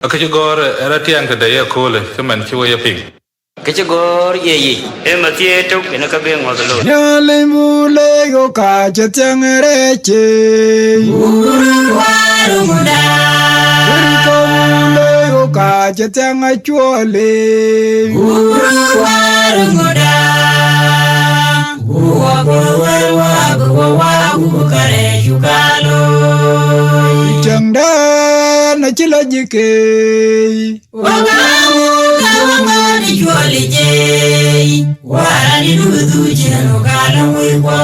Akajugor eratiang kadaya kole kemen chiwa ya ping. Kachagor ye matie tok ina ka be ngodlo Nyale mule go ka chatang reche Waru muda Ko mule go ka chatang achole Waru muda Wa kare jukalo Changda na chila jike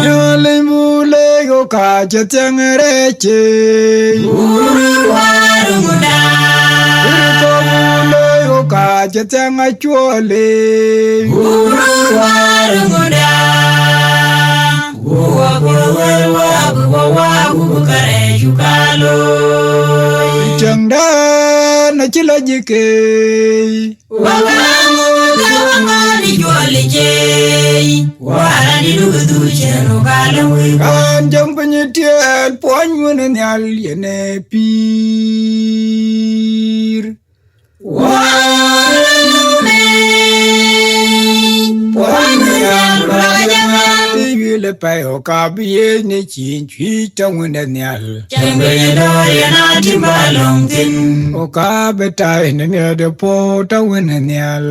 Nyale mule go ka chatang reche Waru muda Ko mule go ka chatang achole Waru muda Wa kare jukalo Changda na chila jike Kan jam penyetel puan menenial yene pir Tibi lepai o kabiye ne chin chui trong menenial O kabeta ne ne de po trong menenial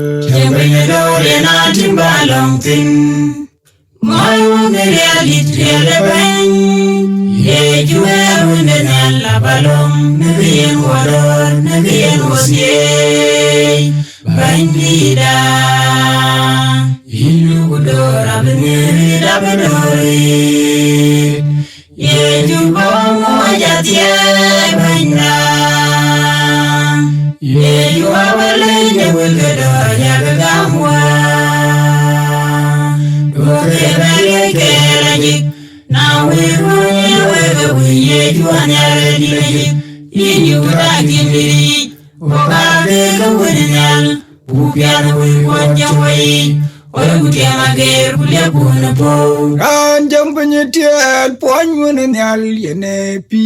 Now we Kan jam penyetel puan menenial yene pir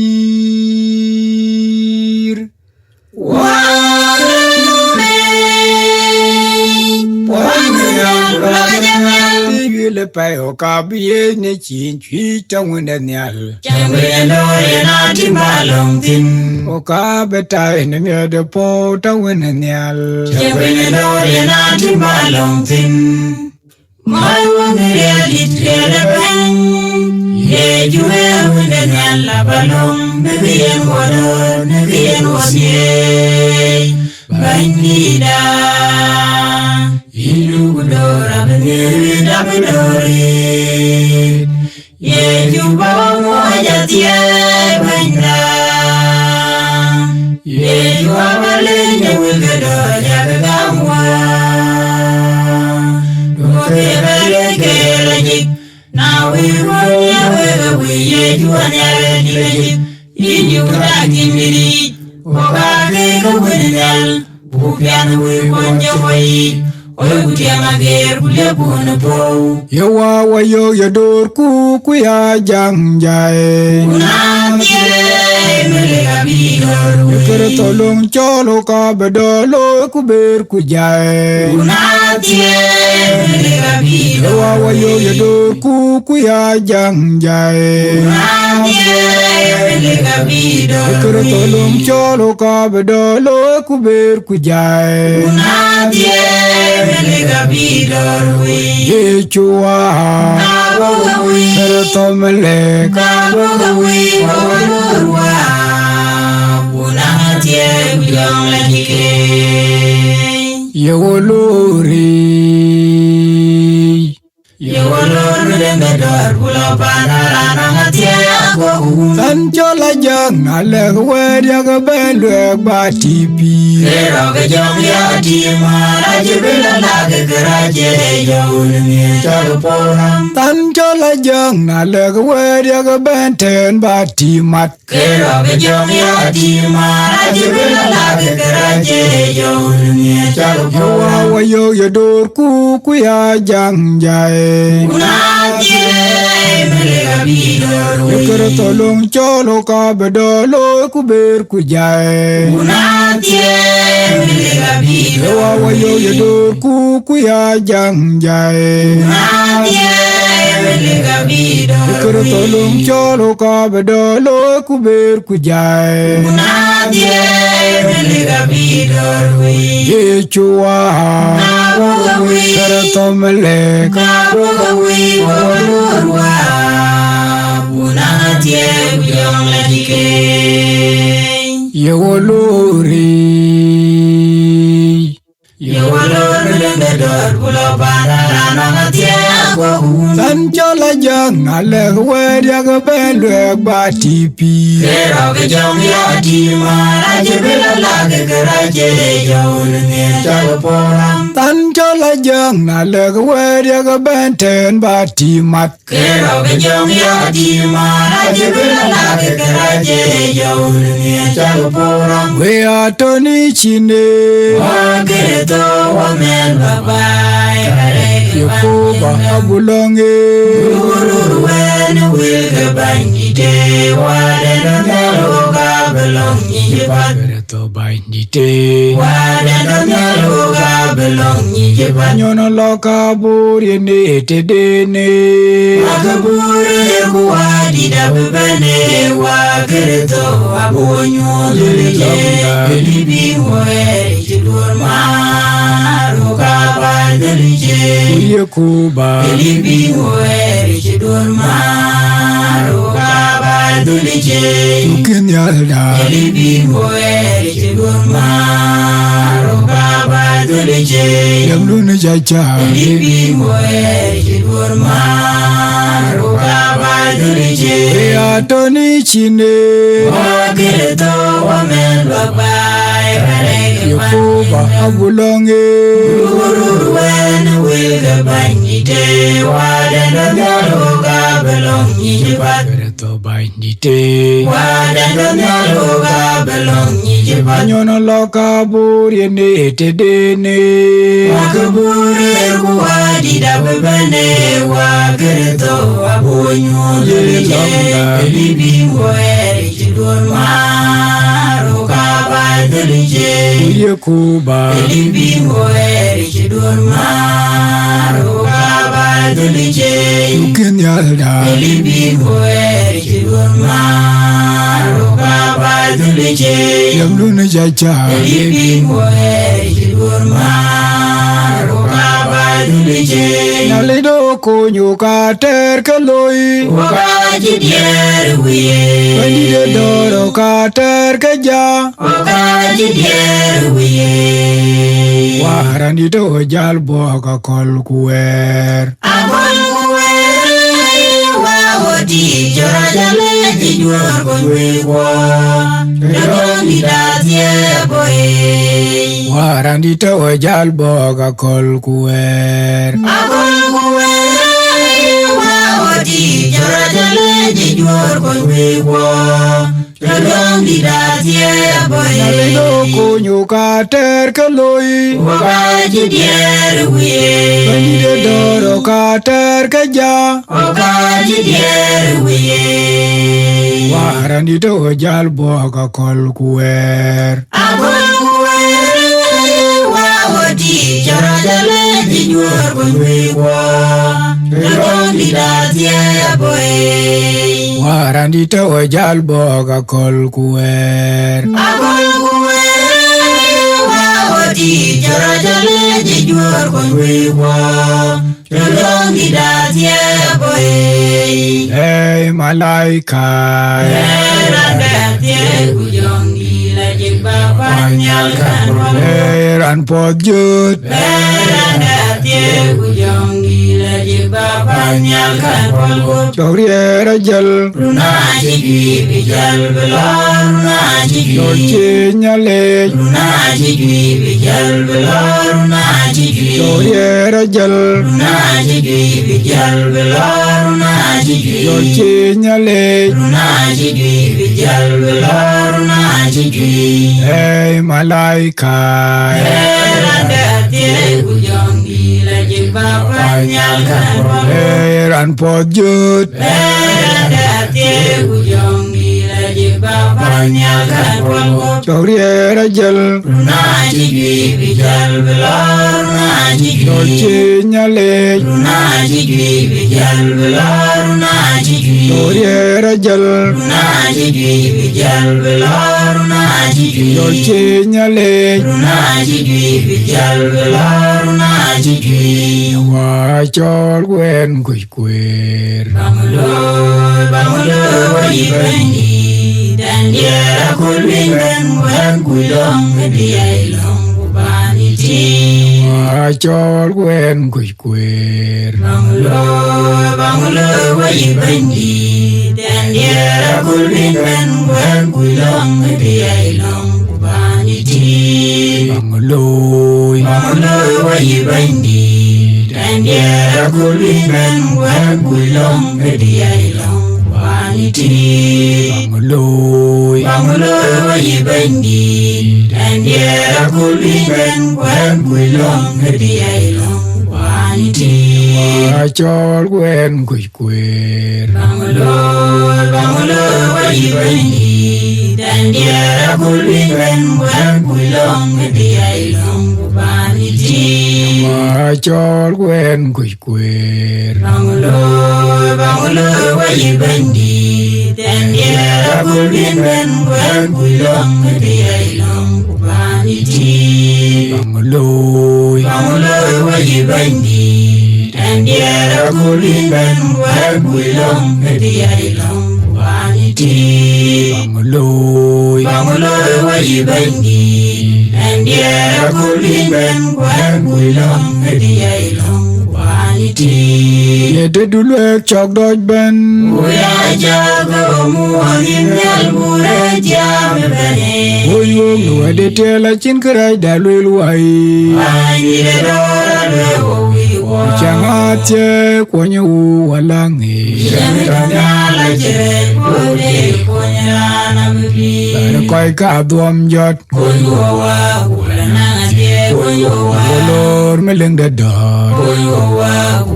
Tibi lepai o kabiye ne chin chui trong menenial O kabeta ne ne de po trong menenial Yawa wayo yador ku ya jang jae Yukere tolong cholo ka bedolo ku ber ku jae Yawa wayo yador ku ya jang jae Yukere tolong cholo ka bedolo ku ber ku jae Yechua Keretomele Yewolori Sancho la jang ale wer ya ga belu ba tipi Sancho la jang ale wer ya ga benten ba timat Yawa yo yador ku ya jang jae Yukere Yukere tolong cholo ka bedolo kuber kujai. Unatie milega bido. Ewa wayo yedo kuya jang jai. Unatie milega bido. Yukere tolong cholo ka bedolo kuber kujai. Unatie milega bido. Yechua Nabugawi. Yukere tomele Nabugawi warurwa. Unatie biyong ladike. Yewolori Yewalor melendor pulau Bandar Namatie aku. Sanchola jang alek wedya gebelwe batipi. Kero kejong ya di mana jebela lagi keraje jauh dengan jago polam. Sanchola jang alek wedya gebenten batimat. Kero kejong ya di mana jebela lagi keraje jauh dengan jago polam. We atoni chine Wakereto wamen babai karek Yekoba abulonge Ururwen wilke banjite wadena nyaloga belong nyijebat. Bereto baindite Wadena nyaloga belong nyijebat. Nyono loka burine tedene Wakabure kuwadi dabebene wakereto abonyo lulije. Elibi mwe jidur maru kabar lulije. Yekoba Elibi mwe jidur maru kabar lulije. Tukin yalda Elibi mwe jidur maru kabar lulije. Yamluna jaja Elibi mwe jidur maru kabar lulije. We atoni chine Wakereto wamen babai karek Yekoba abulonge Ururwen wilke banjite wadena nyaloga belong nyijebat. Bereto baindite Wadena nyaloga belong nyijebat. Nyono loka burine tedene Wakabure kuwadi dabebene wakereto abonyo lulije. Elibi mwe jidur maru kabar lulije. Yekoba Elibi mwe jidur maru kabar lulije. Tukin yalda Elibi mwe jidur maru kabar lulije. Yamluna jaja Elibi mwe jidur maru kabar lulije. Nalido konyo ka ter kaloi Wakaji dier wiye. Bandide doro ka ter kaja Wakaji dier wiye. Warani do jal boga kol kuwer Abon kuwere wawodi jora jale jijuar konwe kwa. Jodong didatie boye. Warani do jal boga kol kuwer Abon kuwere wawodi jora jale jijuar konwe kwa. Jodong didatie boye. Nalido konyo ka ter kaloi Wakaji dier wiye. Bandide doro ka ter kaja Wakaji dier wiye. Warani do jal boga kol kuwer Abon kuwere wawodi jora jale jijuar konwe kwa. Jodong didatie boye. Warani do jal boga kol kuwer Abon kuwere wawodi jora jale jijuar konwe kwa. Jodong didatie boye. Hey malaika Datie kujong gila jeng bapa nyalkan walu. Hey ran podjut Datie kujong gila jeng bapa nyalkan walu. Choriera jal Runa jigi bijal belor. Runa jigi. Yoche nyale Runa jigi bijal belor. Runa jigi. Choriera jal Runa jigi bijal belor. Runa jigi. Yoche nyale Runa jigi bijal belor. Runa jigi. Hey malaika Datie te kujongi la jiba panyal kan Ran pojut Bela te kujongi la jiba panyal kan Choriera jel Runa jigwi bijal belor Runa jigwi Dolce nyale Runa jigwi bijal belor Runa jigwi Choriera jel Runa jigwi bijal belor Runa jigwi Dolce nyale Runa jigwi bijal belor Runa jigwi Wa chol gwen kuy kwer Bangulo wajibendi Dan dia kulwingan wan kulong Dia ilong kubani ti Wa chol gwen kuy kwer Bangulo wajibendi Dan dia kulwingan wan kulong Dia ilong kubani ti Banguloy Bangulo wajibendi Dan dia kulwingan wan kulong Dia ilong kubani ti Banguloy Bangulo wajibendi Dan dia kulwingan wan kulong Dia ilong kubani ti Wa chol gwen kuy kwer Bangulo wajibendi Dan dia kulwingan wan kulong Dia ilong kubani ti Wa chol gwen kuy kwer Bangulo wajibendi Dan dia kulwingan wan kulong Dia ilong kubani ti Banguloy Bangulo wajibendi Dan dia kulwingan wan kulong Dia ilong kubani ti Banguloy Bangulo wajibendi Dan dia kulwingan wan kulong Dia ilong kubani ti Yede dulek chok doj ben Uya jago muanim nyal mure jam bane Oy wong nu ade tela chin kerai da lul wai Anire dora le owi wa Changa che kwanya u walangi Nyala jere kode konyana mbi Bana koi ka duam jot Konyowa kulana ngate konyowa Lor meleng da dar Konyowa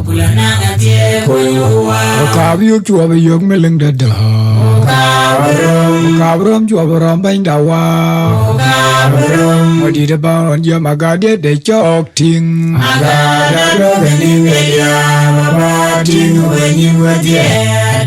kulana ngate konyowa Kabiyo chua be yok meleng da dar Kabrom chua baram bain da wa Modi da ba on yam agade de chok ting Agada rogani media baba tingu wenyi wadye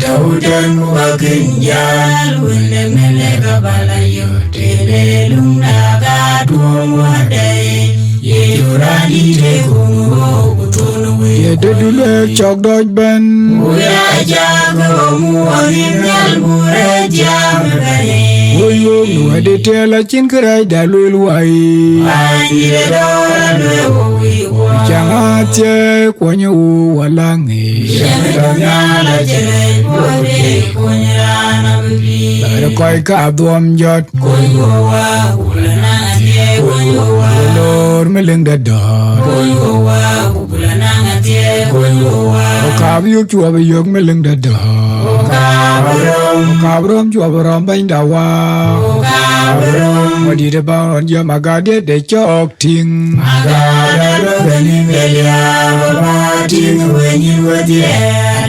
Tautan muwakinjal wende melega balayo Tele lunda gatuwa wadai Yejurani te kungo kutunu Yede dulek chok doj ben Uya jago muwakin nyal mure jam bane Oy wong nu ade tela chin kerai da lul wai Anire dora le owi wa Changa che kwanya u walangi Nyala jere kode konyana mbi Bana koi ka duam jot Konyowa kulana ngate konyowa Lor meleng da dar Konyowa kulana ngate konyowa Kabiyo chua be yok meleng da dar Kabrom chua baram bain da wa Modi da ba on yam agade de chok ting Agada rogani melia baba tingu wenyi wadye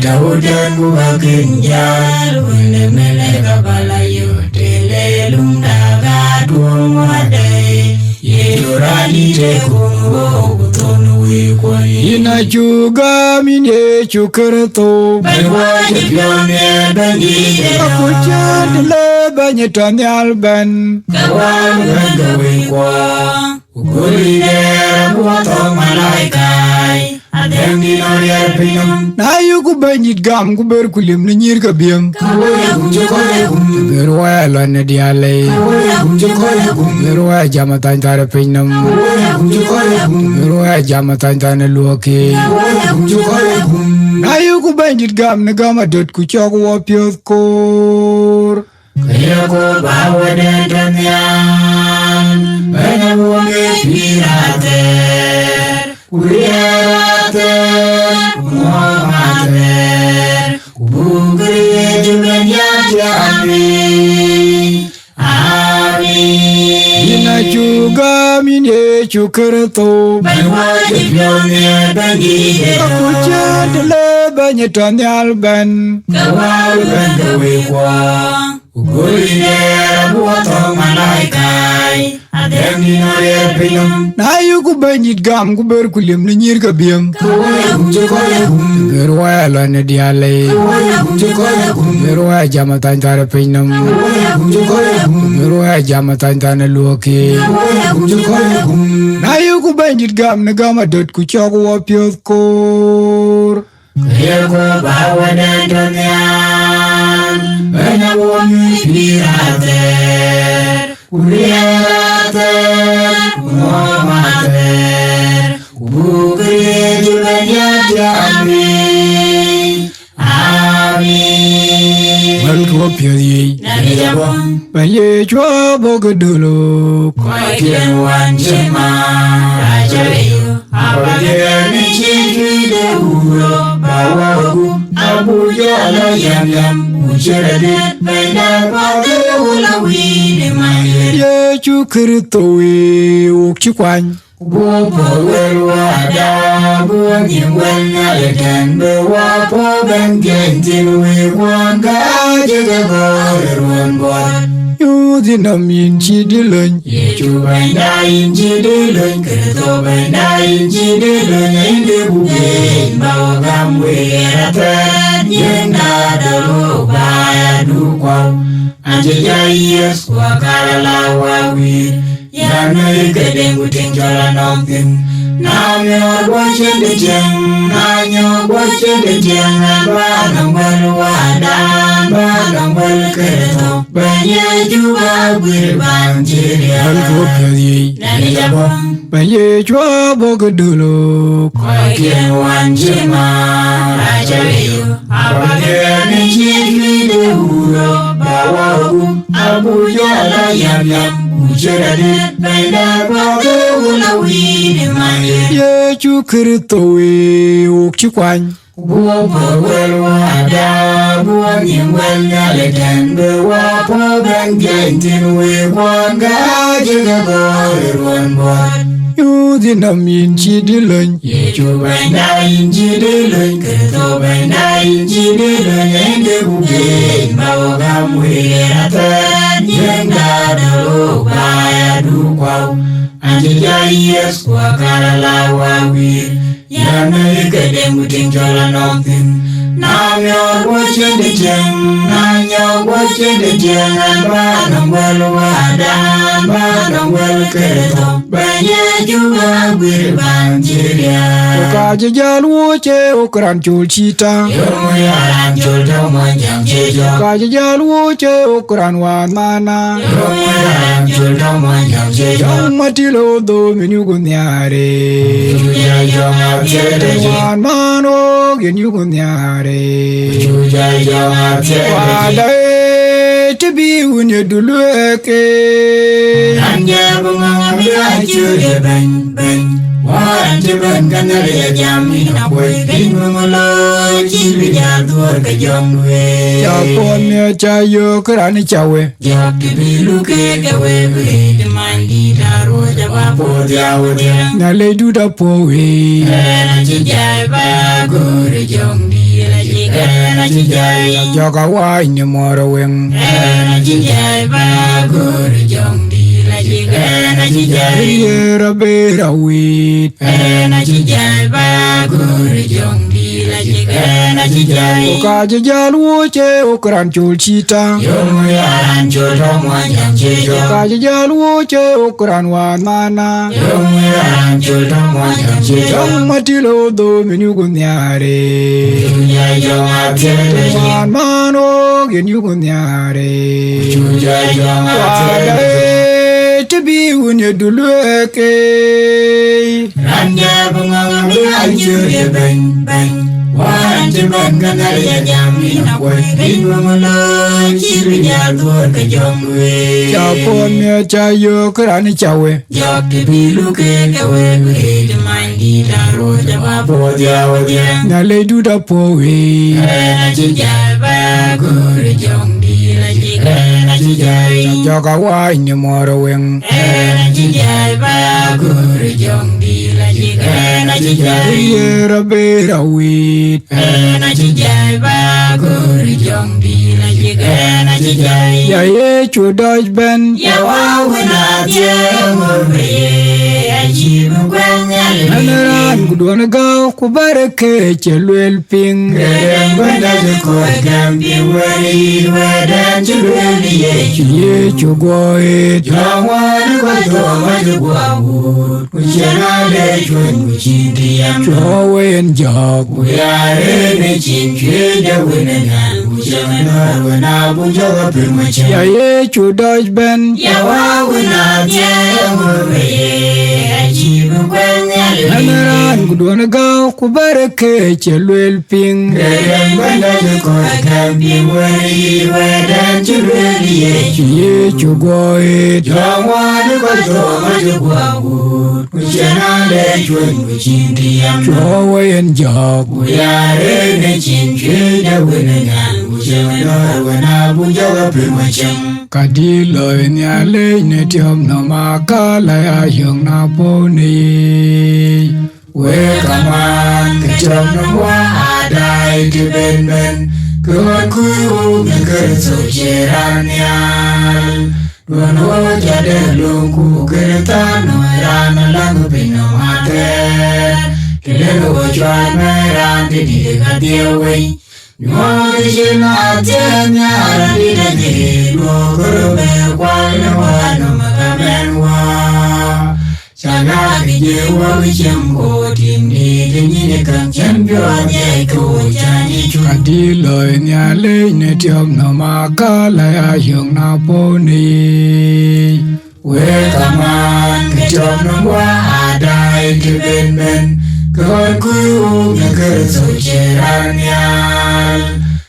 Tautan muwakinjal wende melega balayo Tele lunda gatuwa wadai Yejurani te kungo kutunu wikwani Ina chuga mine chukerto Baywa jepyone bengi Aku chadle banyi tanyal ben Kawan wenda wikwa Ukuli dera buwato malaikai Adengi norier pinyum Na yuku banyit gam ku ber kulim ni nyir ka biem Kawoya kumchikole kum Ber waya lone diale Kawoya kumchikole kum Ber waya jamatan tare pinyam Kawoya kumchikole kum Ber waya jamatan tare luoki Kawoya kumchikole kum Na yuku banyit gam ni gam adot ku chok wapyoth kor Kaya ko bawa dendanyan Banya buwangi pirater Kuriyater Muhammader Kubungri jumlanya amin Amin Ina chuga mine ye chukerato Banyuajibyone bangide akucha dele banyetanyal ben Kawalu bangawekwa Ugulinde buwato malaikai Ademi nore pinum na yuku banyit gam ku ber kulim ni nyir ka biem Chikoyagum gerwa la ne diale Chikoyagum gerwa jamatan tare pinam gerwa jamatan tane luoki Chikoyagum na yuku banyit gam ne gam adot ku chok wo pyot kor Yeko bawane donyan Benawoni pirater Kuriater Kumomater Kubukri julanya amin Amin mal ku pyot yi Nari jabon banye chwa bo gedolo Koi kienwan jema Raja leyo Abadiyani chikide uro Bawagu Abuja ala yam yam Ucherade Benda pake ula wide maye ye chukerato we ok chikwany Bupo welwa da Buwa nyingwel nyaleken Bewa po ben gentil we wanga Ajega gore ruan bot yu dinam yin chi dilany Yechu benda inji dilun Kerto benda inji dilun Inde buke Bawa gamwe ratan Yenda dalo baya dukwau Anjeja yes Wakala lawa wir Yana ikedengu tinjola noktin Nanyo boche de jeng Nanyo boche de jeng Banang bel wadan Banang bel kerto Banye juga mal birban ku jiria pyot yi Nani jabong banye chwa bo gedolo Koi kienwan jema Raja leyo Abadiyani chikide uro Bawagu Abuja ala yam yam Ucherade Benda pake ula wide maye ye chukerato we ok chikwany Bupo welwa da Buwa nyingwel nyaleken Bewa po ben gentin we wanga Ajega gore ruan bot yu dinam yin chi dilany Yechu benda inji dilun Kerto benda inji dilun Ende buke Bawa gamwe ratan Yenda dalo baya dukwau Anjeja yes Wakala lawa wir Yana ikedengu tinjola noktin Nanyo boche de jeng Nanyo boche de jeng Banang bel wadan Banang bel kerto Banye juga birban jiria ka jajal wo che okran chul chita Yomu yaran chulto monjang chejo ka jajal wo che okran wan mana Yomu yaran chulto monjang chejo yang matilo do menu gunyare Juja jonga chejo wan mano gen yu gunyare Juja jonga chejo wala tibi unye dulweke Anja bunga bila chure ben ben Waran jeben kanare jami na kwe Kinumulo chibi jaduar ke jomwe chapon ne chayo krani chawe Jok tibilu ke gawe Bede mandi daro jaba po diawo dia na le du da po we Ena chijai ba gore jongdi La chika ena chijai joga wa ne moro wen Ena chijai ba gore jongdi La chika ena chijai yera bera wit Ena chijai ba gore jongdi La chika ena chijai ka jajal wo che okran chul chita Yomu yaran chulto monjang chejo ka jajal wo che okran wan mana Yomu yaran chulto monjang chejo yang matilo do menu gunyare Juja jonga chejo wan mano gen yu gunyare Juja jonga wala chejo tibi unye dulweke Ranja bunga bila chure ben ben Waran jeben kanare jami na kwe Kinumulo chibi jaduar ke jomwe chapon ne chayo krani chawe Jok tibilu ke gawe Bede mandi daro jaba po diawo dia na le du da po we Ena chijai ba gore jongdi La chika ena chijai Joka wai ni moro weng na chijai ba guru jong di la chijai na chijai Yera bera wit na chijai ba guru jong di la chijai na chijai Ya ye chu doj ben ya wa wina tie ngurbe aji mkwanya Anaran kudwana gaw kubareke chelwel ping Gerem benda jeko gambi wari wadan chulweli yechu Ye chu goit Jawani kwa joma jugwa wud Kuchena le chwen kuchindi yam Chowen jog Kuyare ne chinchwe jawene nyan Kuchena wana bujawa pirmacha Ya ye chu doj ben Yawa wana tia ngurbe aji mkwanya Anaran kudwana gaw kubareke chelwel ping Gerem benda jeko gambi wari wadan chulweli yechu Ye chu goit Jawani kwa joma jugwa wud Kuchena le chwen kuchindi yam Chowen jog Kuyare ne chinchwe jawene nyan Kuchena wana bujawa pirmacham Kadilo nyale ne tiom no makala ya yung na poni Weka man kechom no mwa adai ki ben ben Kuan kuyu mekert cheran nyal Duan ho jade lungku kereta no rana langu pino mater Kilelo ho chuan meran di di katiawai Nyori shina atenya aradi dadi Luo kurube kwal na wano makamenwa Sana bijewa wichemko timni Tenyine kan chempyo nye kuchani chu Kadilo nyale ne tiom no makala ya yung na poni Weka man kechom no mwa adai ki ben ben Kuan kuyu mekert cheran nyal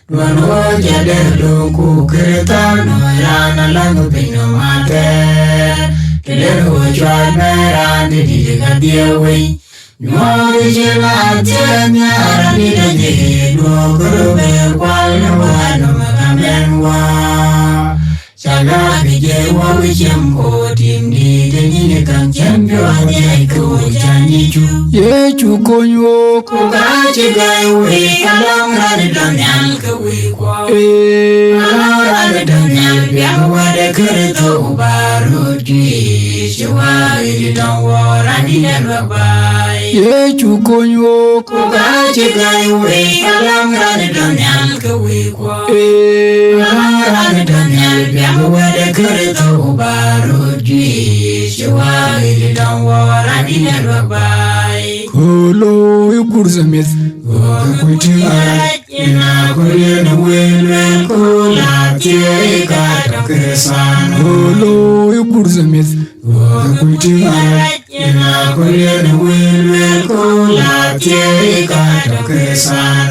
Duan ho jade lungku kereta no rana langu pino mater Kilelo ho chuan meran di di katiawai Nyori shina atenya aradi dadi Luo kurube kwal na wano makamenwa Sana bijewa wichemko timni Tenyine kan chempyo nye kuchani chu Ye chu konyo Kukachi gaiwe kalong rani donyal kawe kwa Kalong rani donyal biang wade kerito ubaru di Shiwa iri dongwa rani nelwabai Ye chu konyo Kukachi gaiwe kalong rani donyal kawe kwa Kalong rani donyal biang wade kerito ubaru di Shiwa iri dongwa rani nelwabai Kolo yukurzamit Ina kuriena welwel kula tieka takresan Kolo yukurzamit Ina kuriena welwel kula tieka takresan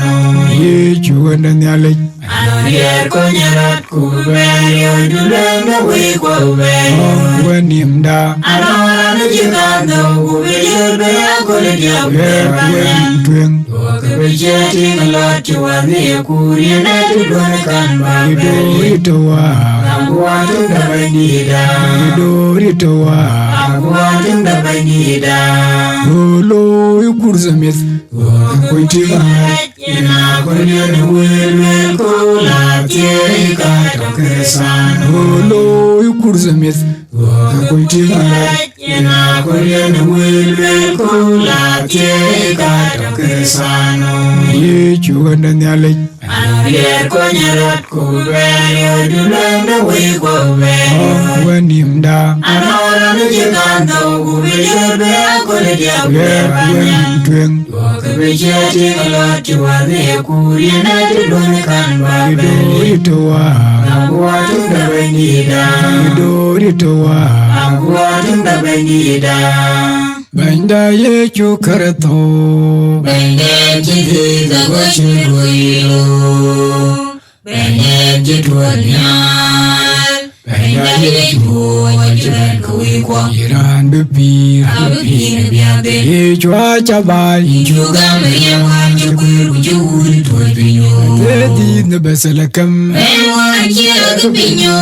Ye chu wanda nyale Anonier konyerat kubeyo Dulenda wikwa ubeyo Wenimda Anora nujikando kubeyo Beya kule diabwe Tweng Kebejeting lot chuani kuriena Tudone kan babe Itowa Ambuatu dabainida Itowa Ambuatu dabainida Kolo yukurzamit Ina kuriena welwel kula tieka takresan Kolo yukurzamit Ina kuriena welwel kula tieka takresan Ye chu wanda nyale Anorier konyerat kubeyo Dulenda wikwa ubeyo Wenimda Anora nujikando kubeyo Beya kule diabwe Tweng Kebejeting lot chuani kuriena Tudone kan babe Itowa Ambuatu dabainida Itowa Ambuatu dabainida Banda ye chu karato Bende jidi gagochi goyilo Bende jidwanyal ben ya ye chu ji ben ko wi ko Iran be pir abe pin bia be ye chwa cha ba chu ga me ya wa ji ku ji uri to pinyo te di ne beselakam ben wa ji ga pinyo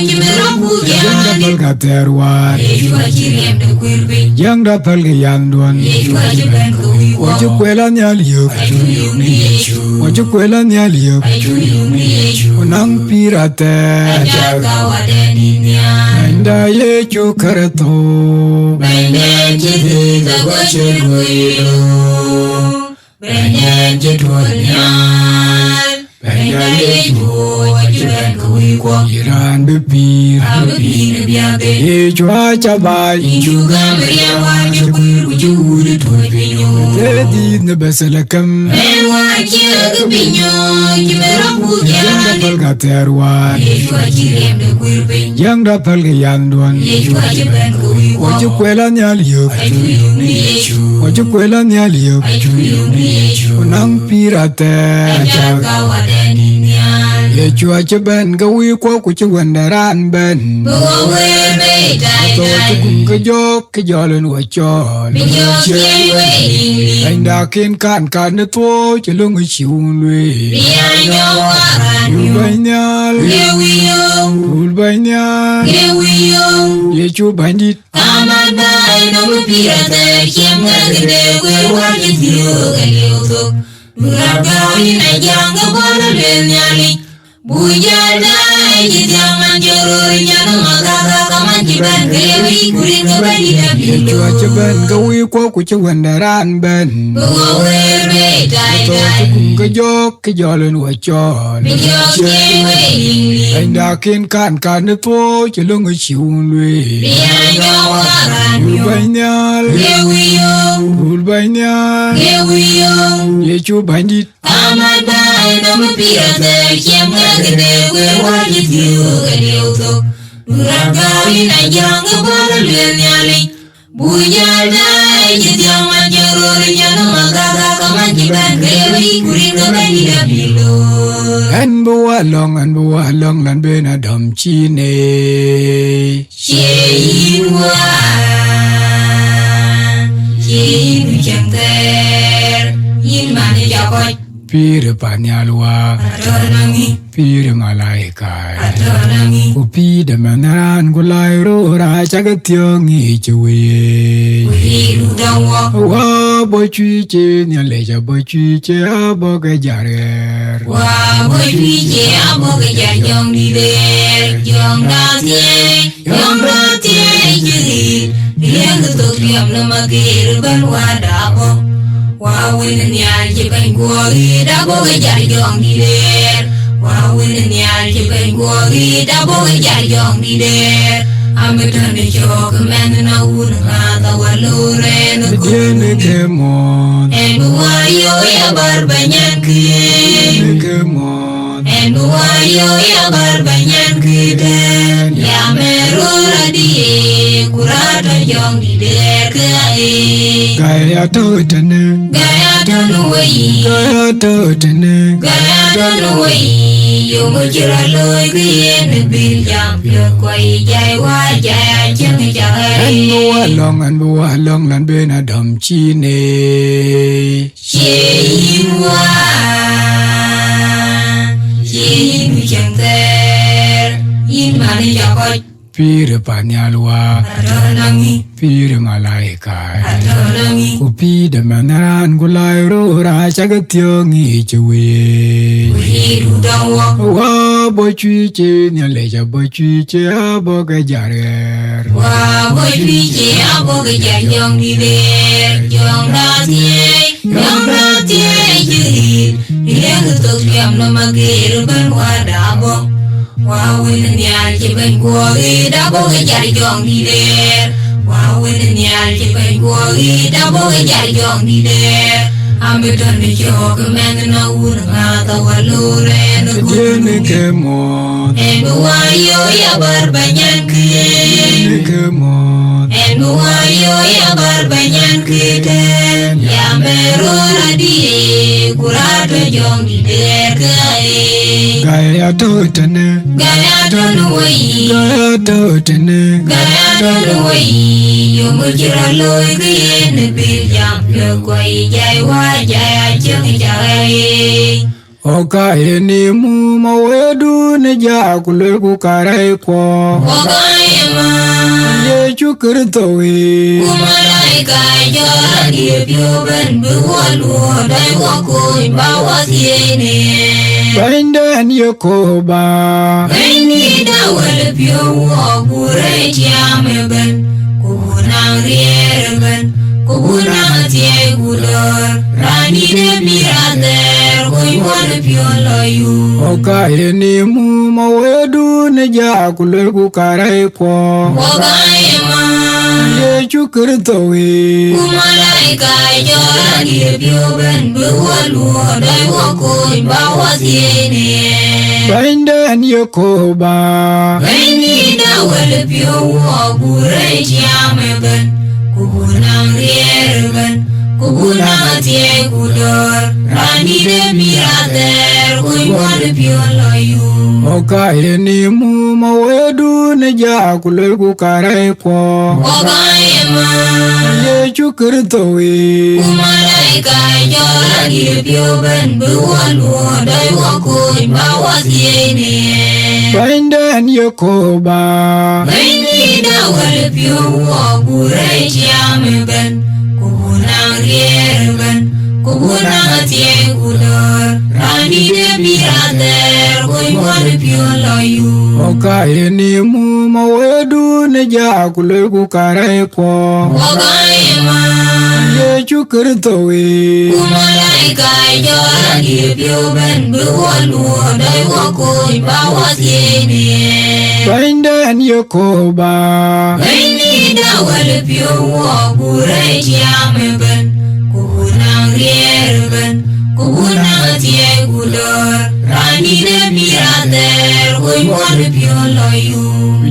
ji me ro bu ya Pal ka terwa ye chu ji rem de ku be yang da pal ke yan duan ye chu ji ben ko wi ko wa ju kwela nyal yo chu yu ni ye chu wa ju kwela nyal yo chu yu ni ye chu nang pirate ja ga wa de ni nya nda ye chu karato ben ji de ga wa che ko yi lo ben ji to nya ben ya ye chu ji ben ko wi ko Iran be pir abe pin bia be ye chwa cha ba chu ga me ya wa ji ku ji uri to pinyo te di ne beselakam ben wa ji ga pinyo ji me ro bu ya yang da pal ka terwa ye chu ji rem de ku be yang da pal ke yan duan ye chu ji ben ko wi ko wa ju kwela nyal yo chu yu ni ye chu wa ju kwela nyal yo chu yu ni ye chu nang pirate ja ga wa de ni nya ye chwa cha ben ga wi ko ku chi wendaran ben bo we be dai to dai chu kun ga jok ke jolen wa chon bi yo che we ni anh đã kiên can can nó thua chỉ lưng người chịu lười bi ya yo wa ran ul bay nhau ye wi yo ul bay nhau ye wi yo ye chu bay đi Amadai no mu pirate kiamga gede kwe wali tiyo galio to Muraka ina janga bola lenyali Bujada jijaman jorori nyano magaga kaman jiban kewi kuringa badi ye dabilo chu cha ben ga wi ko ku chi wendaran ben Bugo werbe dai to dai chu kun ga jok ke jolen wa chon Bijo kewe ili anh đã kiên can nó thua chỉ lưng người chịu lười Biya yo waran ul yo bay nhau Yewi yo ul bay nhau Yewi yo ye chu bay đi Amadai no mu pirate kiamga gede kwe wali tiyo galio to Muraka ina janga bola lenyali Bujada jijaman jorori nyano magaga kaman jiban kewi kuringa badi dabilo anh bu wa long lan bên à đầm chi nè Sheyinwa Yin Chanter Yin Mani Jacoy pir pa nyalwa Atonangi pir malaikai Atonangi Kopi de manan gulai ro ra chagatyo ngi chwe Wiru Dawa wa bo chui che nya le ja bo chui che a bo ga jarer Wa Boy Pije Aboga Jong Lider Jong Datie Jong Datie Jiri Yang Tukiam Namagir Ban Wadabo Wa Win Nyal Jiban Gori Daboga Jong Lider Wa Win Nyal Jiban Gori Daboga Jong Lider Amitan Chok Man Na Unga Walure Dene ke mon En Wayo Ya Barbanyan Kin ke mon En Wayo Ya Barbanyan Kiden Ya Merura Die Kurata Jong Lider Kai gaya to tene Gaya Tonu Wei gaya to tene Gaya Tonu Wei Yung Jira Loy Kien Bil Jam Pyo Kwai Jai Wa Jai Chang anh Jai bu wa long lan bên à đầm chi nè Sheyinwa Yin Chanter Yin Mani Jacoy pir pa nyalwa Atonangi pir malaikai Atonangi Kopi de manan gulai ro ra chagatyo ngi chwe Wiru Dawa wa bo chui che nya le ja bo chui che a bo ga jarer Wa Boy Pije Aboga Jong Lider Jong Datie Jong Datie Jiri Yang Tukiam Namagir Ban Wadabo Wa Win Nyal Jiban Gori Daboga Jong Lider Wa Win Nyal Jiban Gori Daboga Jong Lider Amitan Chok Man Na Unga Walure dene ke mon En Wayo Ya Barbanyan Kin ke mon En Wayo Ya Barbanyan Kiden Ya Merura Die Kurata Jong Lider Kai Gaya totene Gaya tonway Gaya totene Gaya tonway Yumujira loy Gien bilyam Yokway jay wa jay chung jay Oka eni mu mawedu ne ja kule ku karai ko Ogayama Ye chukirtowe Kumalaika jara Gibyoben Buwalu Dai wakoy Bawasiyene Baindan Yakoba Baini dawal Pyo Wagure Tiameben Kubunang Rierben Kubunang Tiay Gudor Rani de Mirader Kuiwan Pyo Layu Oka eni mu mawedu ne ja kule ku karai ko Ogayama Ye chukirtowe Kumalaika jara Gibyoben Buwalu Dai wakoy Bawasiyene Baindan Yakoba Baini dawal Pyo Wagure Tiameben Kubunang Rierben Kubunang Tiay Gudor Rani de Mirader Kuiwan Pyo Layu Oka eni mu mawedu ne ja kule ku karai ko Ogayama Ye chukirtowe Kumalaika jara Gibyoben Buwalu Dai wakoy Bawasiyene Baindan Yakoba Baini dawal Pyo Wagure Tiameben Kubunang Rierben Kubunang Tiay Gudor Rani de Mirader Kuiwan Pyo Layu Oka eni mu mawedu ne ja kule ku karai ko Ogayama Ye chukirtowe Kumalaika jara Gibyoben Buwalu Dai wakoy Bawasiyene Baindan Yakoba Baini dawal Pyo Wagure Tiameben Kubunang Rierben Kubunang Tiay Gudor Rani de Mirader Kuiwan Pyo Layu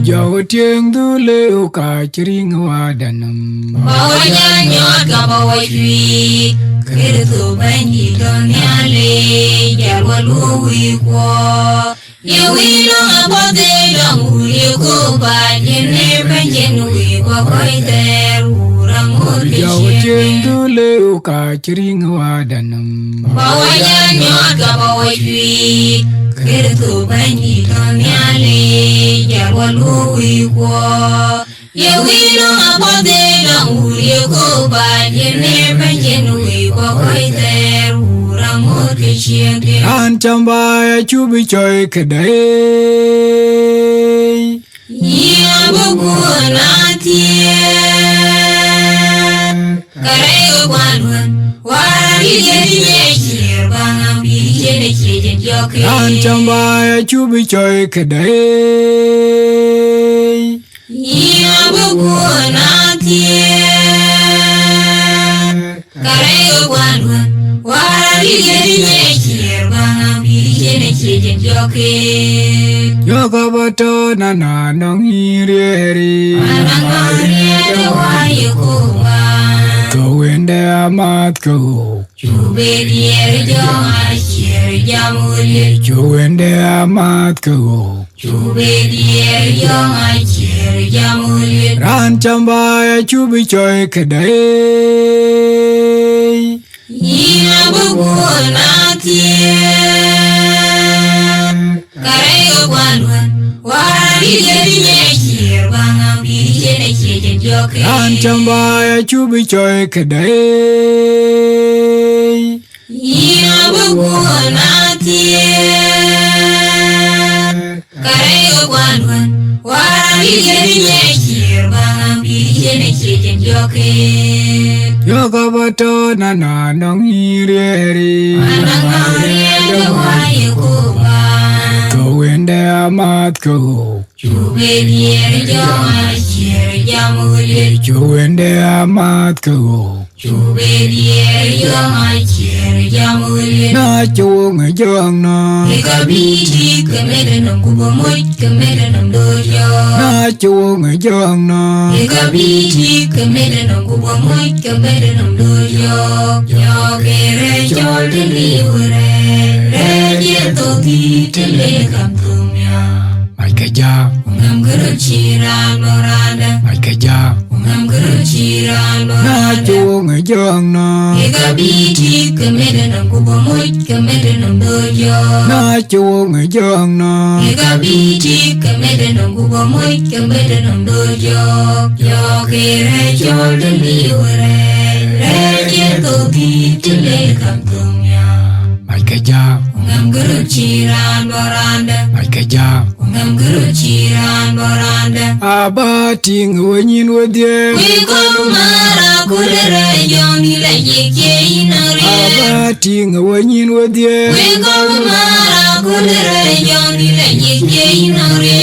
Jawa tieng dule oka chiring wadanam Bawanya nyot ka bawai chui Kirtu banyi donyale Jarwa luwi kwa Yewi no apote Jangu ko ba Jene banyen wi kwa koiter Urang Jawa tieng urkishe dule oka chiring wadanam Bawanya nyot ka bawai chui Kirtu banyi donyale Jarwa luwi kwa Yewi no apote Jangu ko ba Jene banyen wi kwa koiter Urang urkishe Anchamba ya chubi choy kedai Yabugu natie Karego kwanwan Wari jene shir Banga biri jene chejen joke Anchamba ya chubi choy kedai Yabugu natie Karego kwanwan Wari jene shir Banga biri jene chejen joke Yoga bato na nong irieri Anangariya waye kuma To wende amat ko Chubedier jong ashir jamuli Cho wende amat ko Chubedier jong ashir jamuli Ranchamba ya chubi choy kedai Yabugu natie Karego kwanwan Wari jene shir Banga biri jene chejen joke Ranchamba ya chubi choy kedai Yabugu natie Karego kwanwan Wari jene shir Banga biri jene chejen joke Yoga bato na nong irieri Anangariya waye kuma To wende amat ko Chubedier jong ashir jamuli Cho wende amat ko Chubedier jong ashir jamuli Na chung jong na Ikabiti kemedanam kubomoy kemedanam dojo Na chung jong na Ikabiti kemedanam kubomoy kemedanam dojo Nyokere chol deliure Reji to di tele kamtumya. Maikaja, Ungam guru chira lorada. Maikaja, Ungam guru chira lorada. Nacho ngejong na, Ega biti kemede nam kubomuj kemede nam dojo. Nacho ngejong na, Ega biti kemede nam kubomuj kemede nam dojo. Yo kere chol deli ure. Reje to di tele kamtumya. Maikaja, Ungam guru chira lorada. Maikaja, Ungam guru chira lorada. Abati ngwenyin wedye, Wikomara kulere joni la yeke inare. Abati ngwenyin wedye, Wikomara kulere joni la yeke inare.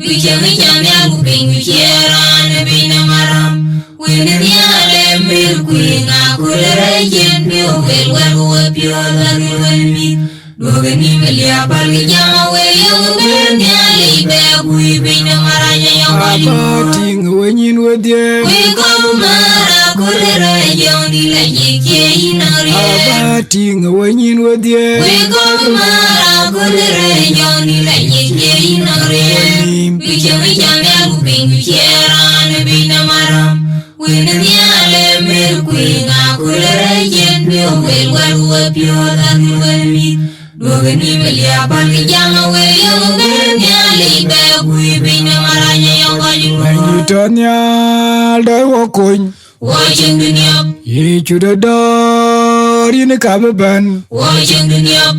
Wicham ya kuping wicheran bina maram. Wini niale milkuinga kulere jen pio welwer wapio lagi wenmi. Dogani melia palgi jama weyong ben niale ibe kui bina maranya yang wajib. Abati ngwenyin wedye, Wikomara kulere joni la yeke inare. Abati ngwenyin wedye, Wikomara kulere joni la yeke inare. Wicham ya kuping wicheran bina maram. Wini niale milkuinga kulere jen pio welwer wapio lagi wenmi. Dogani melia palgi jama weyong ben niale ibe kui bina maranya yang wajib. Nanyutanya dai wakuny, Watching the nyap, Yichuda dar yin kabeban, watching the nyap.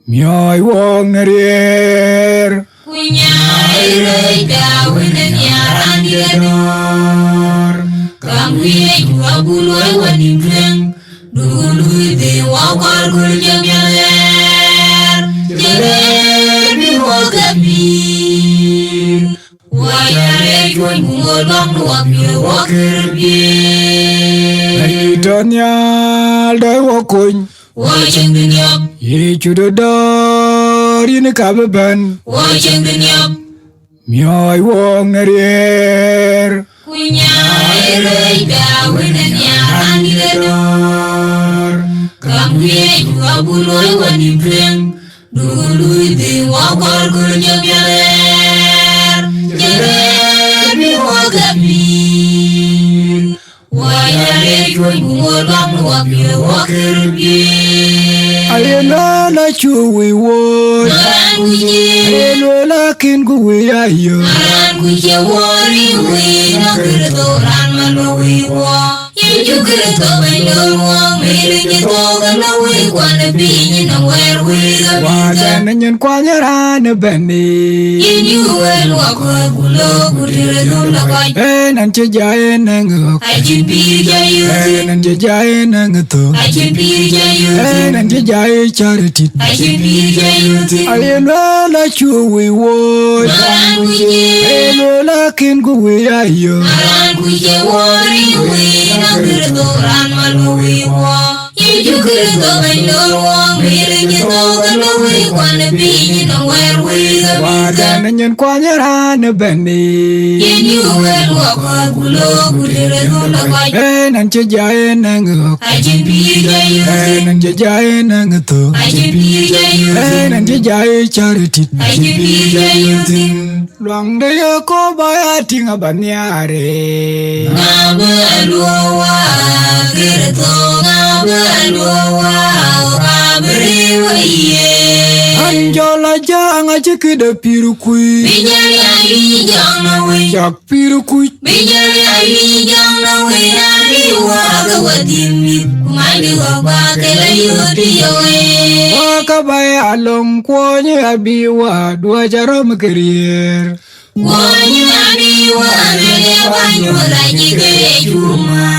Myoy wong narier, Kunya ira wina nyaran dar, Kam wiye jua buloi wani dreng. Dulu di wakar kurjam yaler. Jerer bi wakabir. Wayare join ngolong wakir wakir bir. Nanyutanya dai wakuny, Watching the nyap, Yichuda dar yin kabeban, watching the nyap. Myoy wong narier, Kunya ira wina nyaran dar, Kam wiye jua buloi wani dreng. Dulu di wakar kurjam yaler. Jerer bi wakabir. Wayare join ngolong wakir wakir bir. Ayena na chuwi woy, Maran kuye, Ayena lakin kuwi ayo, maran kuye wari wi na kertoran malawi wa. Yeju kerto belor wa mere jeto kana wi kwana pinyi na wer wi Wada gabita. nanyan kwanyara na bani, Yeju wel wa kwa kulo kudire dula kwa. Nanche jaye nangok, Ajin pir jayuti, Nanche jaye nangato, ajin pir jayuti, Nanche jaye charity, ajin pir jayuti. Ayena na chuwi woy, Maran kuye, Ayena lakin kuwi ayo, maran kuye wari wi na kertoran malawi wa. Yeju kerto belor wa mere jeto kana wi kwana pinyi na wer wi Wada gabita. nanyan kwanyara na bani, Yeju wel wa kwa kulo kudire dula kwa. Nanche jaye nangok, Ajin pir jayuti, Nanche jaye nangato, ajin pir jayuti, Nanche jaye charity, ajin pir jayuti. Luang de ko baya tinga banyare, Ngaba alwa kerto ngaba alwa ngabri waye. Anjola janga chikida pirukui, Bijari ali jangna we, jak pirukui, bijari ali jangna we ali wa gawadimi kumadi wa bakela yodi yawe. waka baya alom kwonye abiwa dua jarom kerier. Wanyu ali wa mele wanyu la jike juma.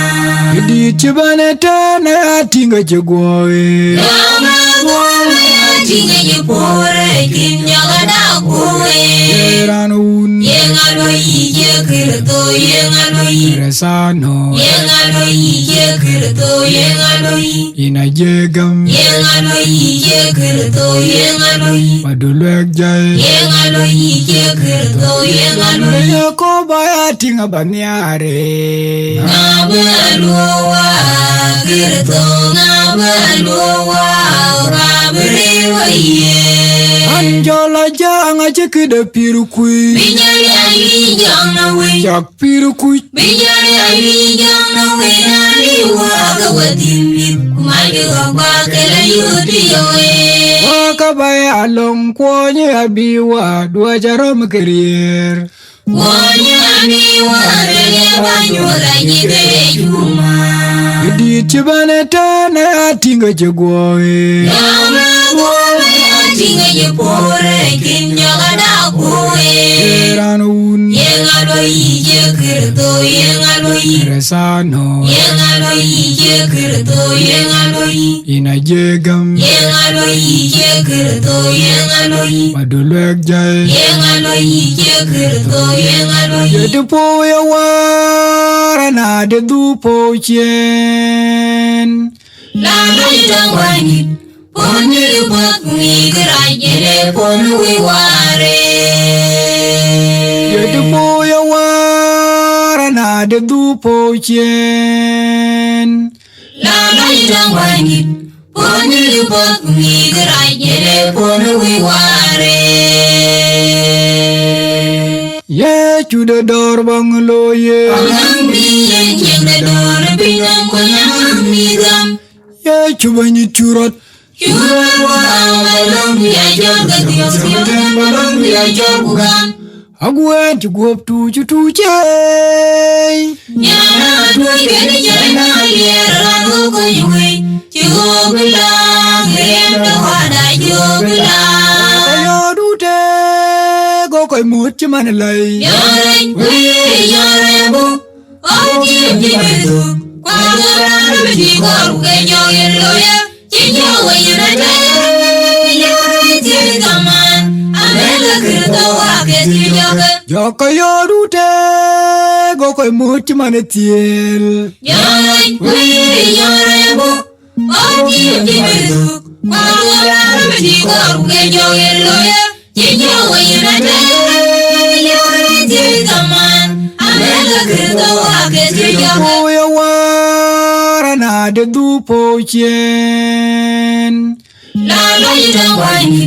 Idi chibane tana atinga chegwoe, Yama gome atinga jepore kinyaga da kowe. Ranun, Yengalo ije kirto yengalo yi. Resano, Yengalo ije kirto yengalo yi. Inajegam, Yengalo ije kirto yengalo yi. Madulek jay, Yengalo ije kirto yengalo yi. Yako baya tinga banyare, Ngabalowa kirto ngabalowa ngabri waye. che kida piru kui Binyari ayi jang na we. chak piru kui Binyari ayi jang na we nani waga wadimit. Kumagi wagwa kela yuti yowe. wakabaya long kwonye abiwa dua jarom kerier Wanyami warele banyura nyide juma. di chibane tane atinga jegwoe Yama wame atinga jepore kinyaga da kuwe. ranun Yengalo ije kirto yengalo yi. resano Yengalo ije kirto yengalo yi. ina jegam Yengalo ije kirto yengalo yi. madulek jai Yengalo ije kirto yengalo yi. yedupo ya warana de dupo chen Lalo itangwani poni lupak ngigirajere poni wiware. yedupo ya warana de dupo chen Lalo itangwani poni lupak ngigirajere poni wiware. ye chude dor banglo ye Ang biyen yang dador pinang konyang migam. ye chubani churat Yuran balong biajor gatiok tiok balong biajor bugam. agwen chugop tu chei Nyana tuai kene jana lier ragu kunyui. Cukup bilang rem tawada cukup bilang. ayo dute go koy mut chman lay Yoren wih yoren bu. Oh jim jim itu. Kuaguran biji koru kenyokin loya. Cinyo wayunate. Yoren jim taman. Amela kirto wake cinyoke. Jakayo dute go koy mut chman tiel Yoren wih yoren bu. Oh jim jim itu. Kuaguran biji koru kenyokin loya. Cinyo wayunate. Yoren jim taman. Amela kirto wake cinyoke. po ya warana de dupo chen Lalo itangwani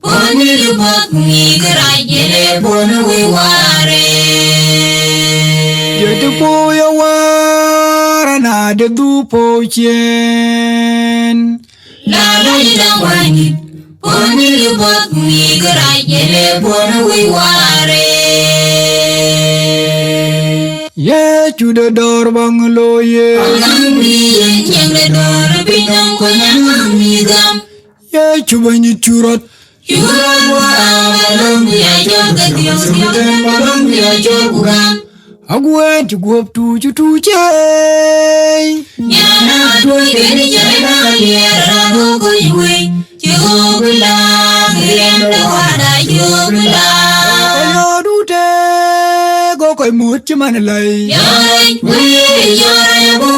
poni lupak ngigirajere poni wiware. yedupo ya warana de dupo chen Lalo itangwani poni lupak ngigirajere poni wiware. ye chude dor banglo ye Ang biyen yang dador pinang konyang migam. ye chubani churat Yuran balong biajor gatiok tiok balong biajor bugam. agwen chugop tu chei Nyana tuai kene jana lier ragu kunyui. Cukup bilang rem tawada cukup bilang. ayo dute go koy mut chman lay Yoren wih yoren bu.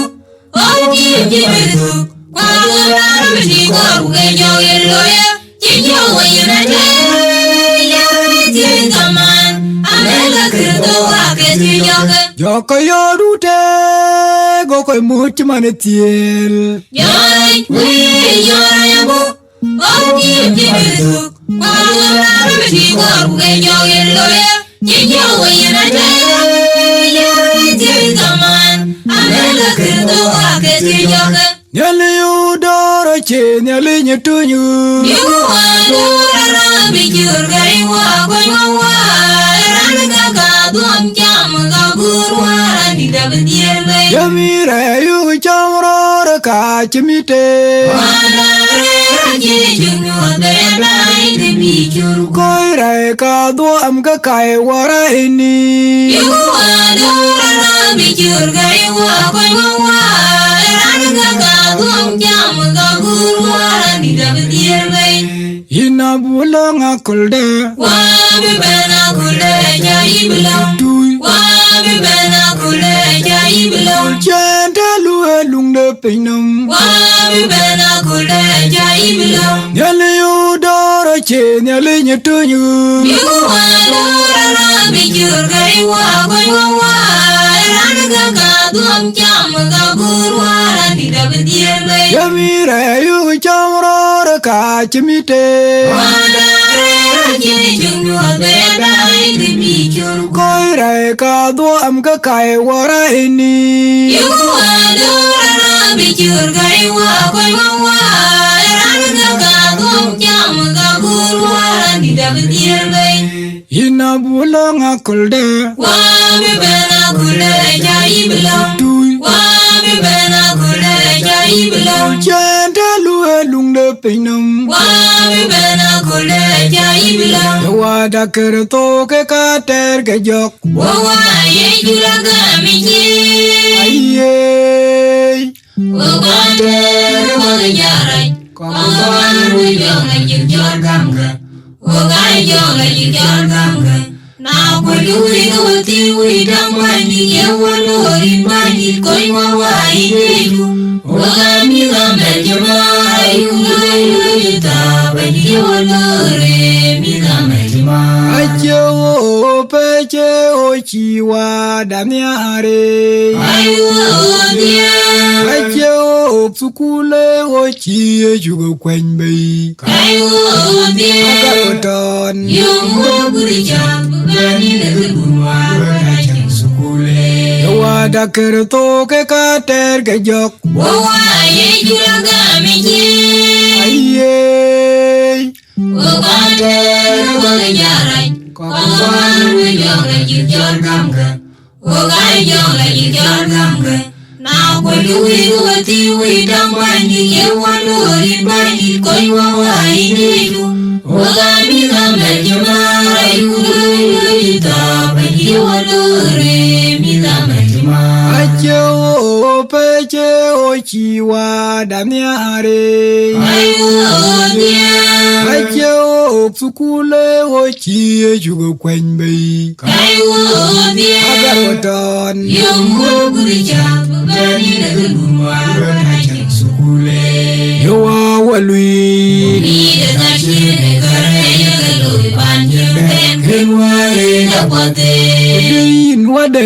Oh jim jim itu. Kuaguran biji koru kenyokin loya. Cinyo wayunate. Yoren jim taman. Amela kirto wake cinyoke. Jakayo dute go koy mut chman tiel Yoren wih yoren bu. Oh jim jim itu. Kuaguran biji koru kenyokin loya. Cinyo wayunate. Yoren jim taman. Amela kirto wake cinyoke. nyali udoro che nyali nyetunyu yamire yu chamror ka chimite koire ka do am ka kai wara ini ina bulonga kulde tui chanta lue lungde pinum nyali udoro che nyali nyetunyu yamire yu chamror ka ka chimite koi rai ka do am ka kai wara ini ina bulong akulde Chanta lue lung de pinum Yawa da kerto ke kater ke jok Aye Now for you we don't mind you one or in mind going away you Wagami Gamma you when you Ajo peche ochiwa damiare Ajo sukule ochi juga kwenbe Akaroton Yawa da kerto ke kater ke jok Aye Now for you we don't mind you one or in mind going away you Wagami Ajo peche ochiwa damiare Ajo sukule ochi juga kwenbe Akaroton Yawa walui Din wade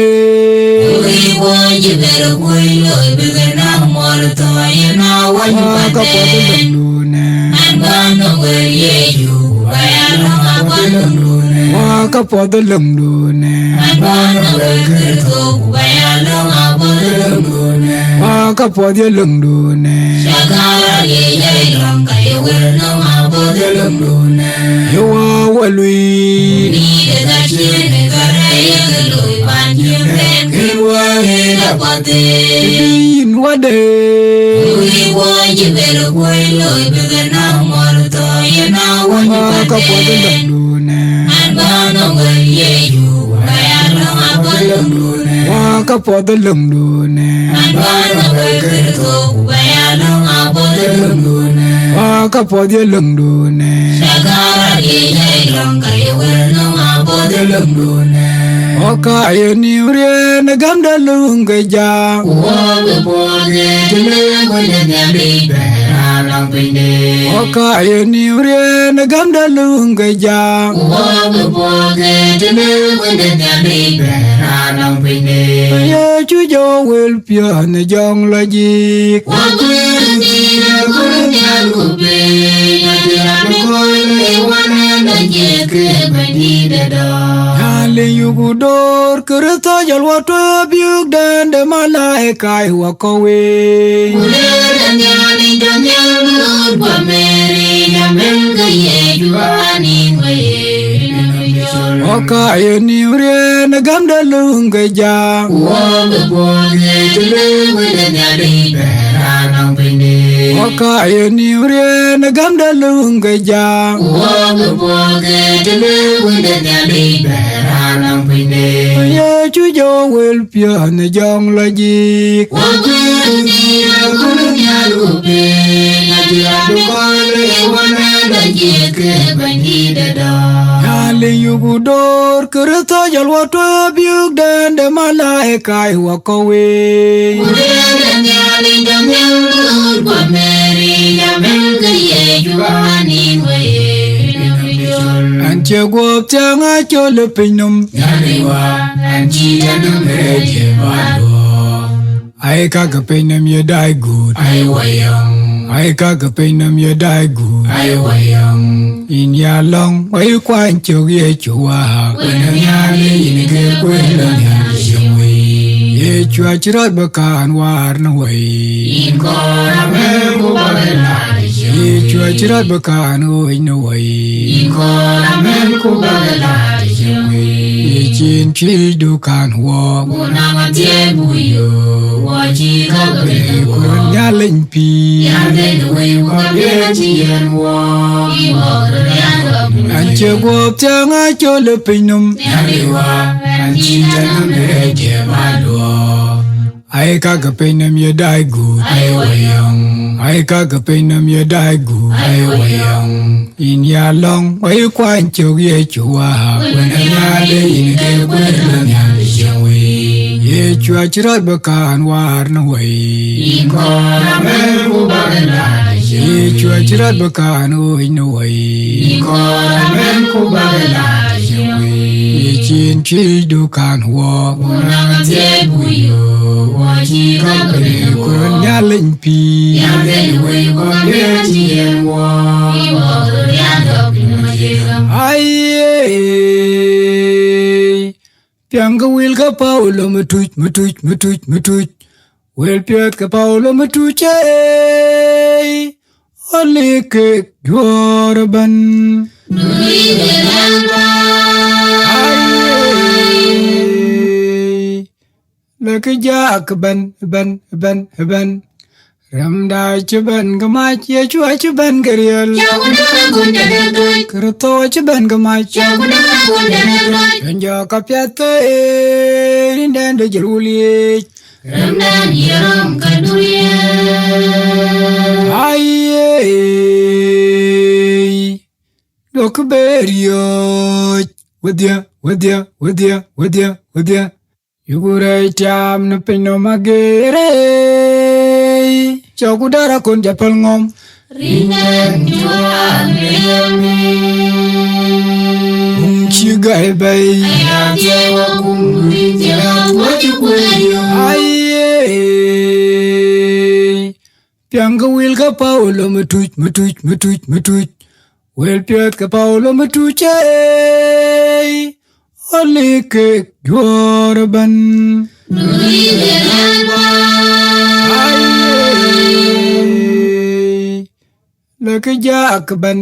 Waka poto lungdune Waka poto lungdune Yawa walui Din wade Waka poto lungdune Waka poto lungdune Waka poto lungdune Oka yeni ure na gamda lunga ja Oka yeni ure na gamda lunga ja Ya chu jo wel pia na jong la jik Hale yugu dor kereta jalwa to biuk dan de malaikai wa kowe Oka yeni ure na gamda lunga ja Oka yeni ure na gamda lunga ja Ya chu jo wel pia na jong la jik Hale yugu dor kereta jalwa to biuk dan de malaikai wa kowe Anche guop changa chole pinum Ai ka pinum ye dai good ai wayang ai ka ka pe nam ya dai gu ai wayang in ya long ai quan chu ye chua When ya le in ke kwe lo ya shimwe ye chua chrat ba kan war na wai In kora me ku ba la ye chua chrat ba kan oi na wai In kora me ku ba la shimwe ye chin chi du kan wo Una ma tie bu yo Wa chi ka be ko kun ya len pi Ya de we wa be chi yan wo I wo ro ya ga an che go chang a cho le pe nam Ya le wa An chi ta na me je ma lo ai ka ka pe nam ya dai gu Ai wayang ai ka ka pe nam ya dai gu Ai wayang in ya long ai quan chu ye chua When ya le in ke kwe lo ya shimwe ye chua chrat ba kan war na wai In kora me ku ba la ye chua chrat ba kan oi na wai In kora me ku ba la shimwe ye chin chi du kan wo Una ma tie bu yo Wa chi ka be ko kun ya len pi Ya de we wa be chi yan wo I wo ro ya ga ma je ga ai piang ka wil ka paulo matuch wel piat ka paulo matuche ole ke yorban Nui de lamba le ke ja ka ban ram da chuban ka ma che chua chuban ka riel Ya kuna kun de de doi kerto chuban ka ma che Ya kuna kun de de doi jo ka piat rindan de jeruli Ramdan yaram kaduye ai dok berio wadia yugure tiam na pino magere chokudara kon japal ngom Ringan jual meyami chigai bay Ya jewa kumri jewa waju kuyo ai piang ka wil ka paulo matuch wel piat ka paulo matuche ole ke yorban Nui de lamba le ke ja ka ban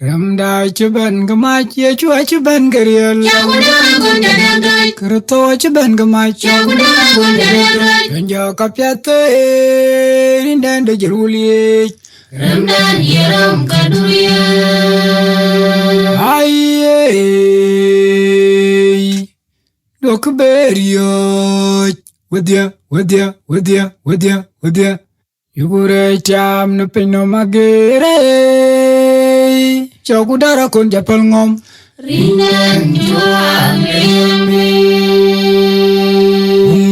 ram da chuban ka ma che chua chuban ka riel Ya kuna kun de de doi kerto chuban ka ma che Ya kuna kun de de doi jo ka piat rindan de jeruli Ramdan yaram kaduye ai dok berio wadia yugure tiam na pino magere chokudara kon japal ngom Ringan jual meyami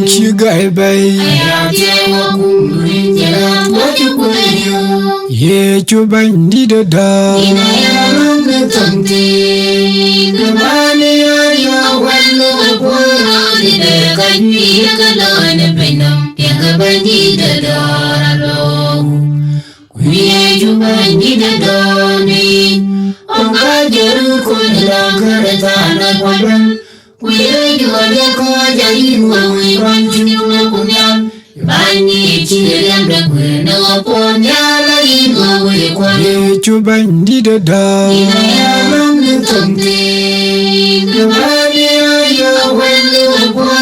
chigai bay Ya jewa kumri jewa waju kuyo ye chuban di da Ina yaram ketonti Kemani ayo walu apura Dide kanyi kalone penam Yang kebanyi dadoralo Kuye jubanyi dadoni Ongka jeru kulang keretana kwadam Kuye jualia koja iwa wiwan chunyula kumyam Banyi chiriam da kwena waponya la iwa wikwan ye chuban di da Ina yaram ketonti Kemani ayo walu apura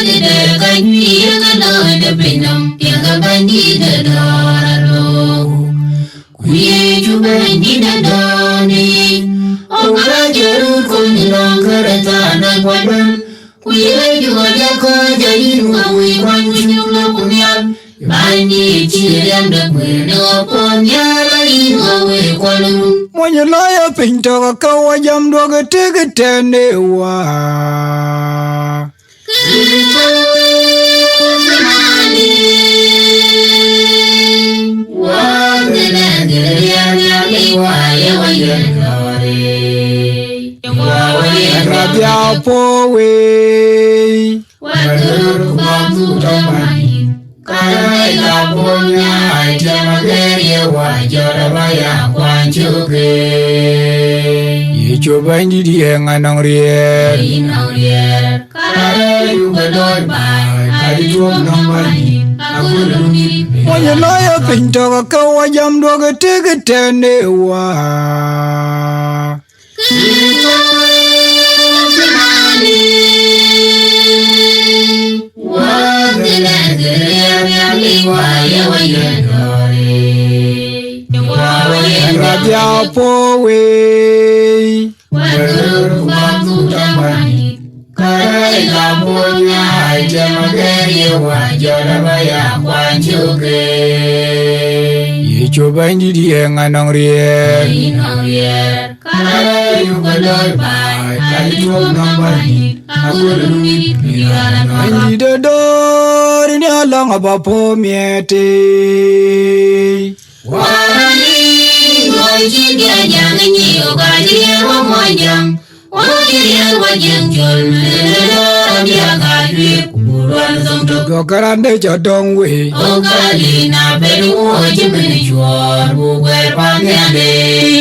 Dide kanyi kalone penam Yang kebanyi dadoralo Kuye jubanyi dadoni Ongka jeru kulang keretana kwadam Kuye jualia koja iwa wiwan chunyula kumyam Banyi chiriam da kwena waponya la iwa wikwan Mwenye laya pinto ka wajam doga tege tene wa Rabia po we Waduru babu tamani Karai kapunya Jamagari wajora baya kwanchuke Yecho bandi dia nganong rier Inang rier Karai yugadoi bai Kari tuok nong bani Aku lungi Wanya laya pinto kawa jam dua gete wa Kita senani Raja powe Karai kapunya Jamagari wajora baya kwanchuke Yecho bandi dia nganong rier Inang rier Karai yugadoi bai Kari tuok nong bani Aku lungi pikiran Bandi dodor ni alang apa po miete Warani Wajib dia jangan nyiu kajian wajang Wajib wajang jol Dia kajian kuburan songtok Gokarande jodong we Okali na peru wajib menjual Bukai pangyade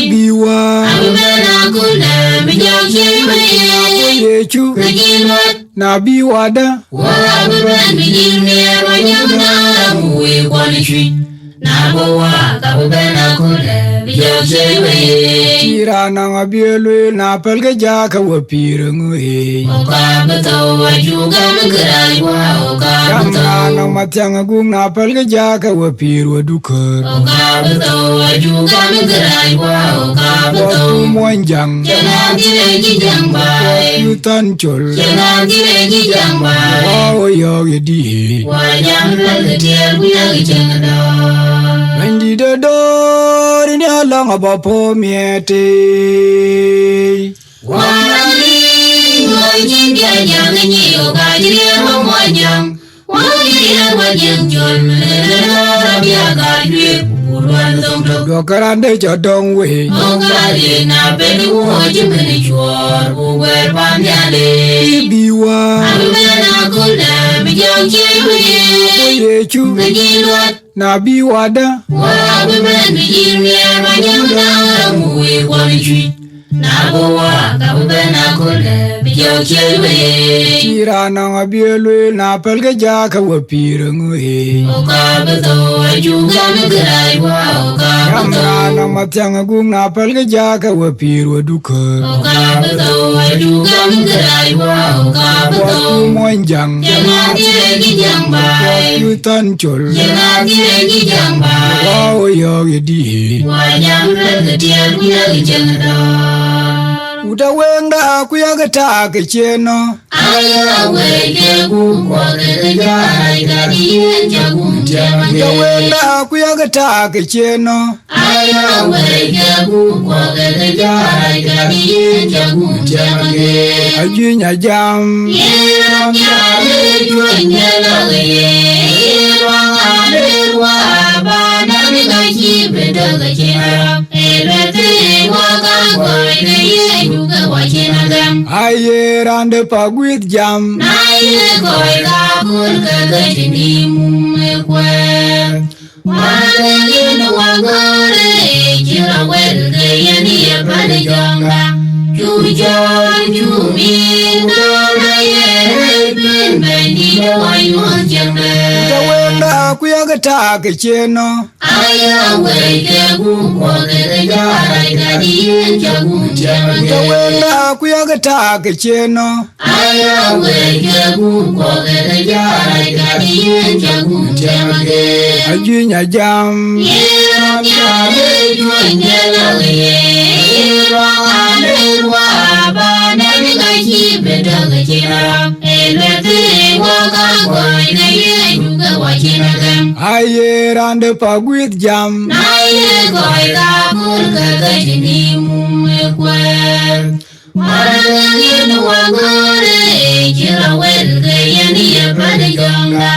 Biwa Aku bena kula Bijak cewek Yechu Kejilwat Nabi wada Aku ben bijil niat wajang na Mui kuali syuit Na bawa kabu bena kula Bijak cewek Tira nang abielu na pelga jaka wapireng we Oka betul juga menggerai Oka Yang betul nang matyang agung na pelga jaka wapir waduker Oka betul juga menggerai Oka betul Watu monjang Jangan tidak jijang baik Yutan chol Jangan tidak jijang baik Wow yo yedi Wajah berkecil punya kecengadaan Bandi dodor ni alang apa po miete Warani Wajib dia jangan nyiu kajian wajang Wajib wajang jol Dia kajian kuburan songtok Gokarande jodong we Okali na peru wajib menjual Bukai pangyade Biwa Aku bena kula Bijak cewek Yechu Kejilwat Nabi wada Aku ben bijil niat wajang na Mui kuali syuit Na bawa kabu bena kula Bijak cewek Tira nang abielu na pelga jaka wapireng we Oka betul juga menggerai Oka Yang betul nang matyang agung na pelga jaka wapir waduker Oka betul juga menggerai Oka betul Watu monjang Jangan tidak jijang baik Yutan chol Jangan tidak jijang baik Wow yo yedi Wajah berkecil punya kecengadaan Uda wenda aku ya gata kecheno Ayah weke kukwa kekejarai Kadian jagung Uda cemage wenda aku ya gata kecheno Ayah weke kukwa kekejarai Kadian jagung cemage Ajunya jam Yeram jale juanya lage Yeram ade waba Nami kaji beda kecera Elete wakang koine ye juga wacenagam Aye rande pagwit jam Naile koi kabul kagajini mumekwe Wangin wangore Jira welge yani epade jonga Chujon chumin Dona ye Bin bendi wayu jangde Uda wenda aku ya gata kecheno Ayah weke kukwa kekejarai Kadian jagung Uda cemage wenda aku ya gata kecheno Ayah weke kukwa kekejarai Kadian jagung cemage Ajunya jam Yeram jale juanya lage Yeram ade waba Nami kaji beda kecera Elete wakang koine ye juga wacenagam Aye rande pagwit jam Naile koi kabul kagajini mumekwe Wangin wangore Jira welge yani epade jonga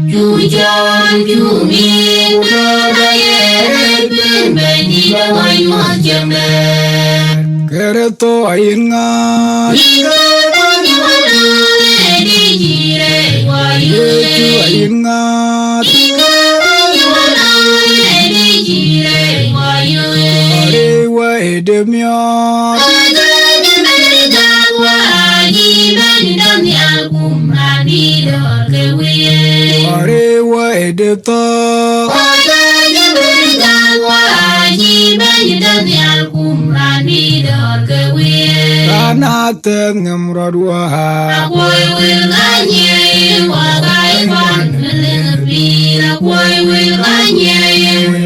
Chujon chumin Dona ye Bin bendi wayu jangde Kereto ayin ngat Yechu Yechu ayin ngat edemiot Arewa edepto Kanate ngemrodwa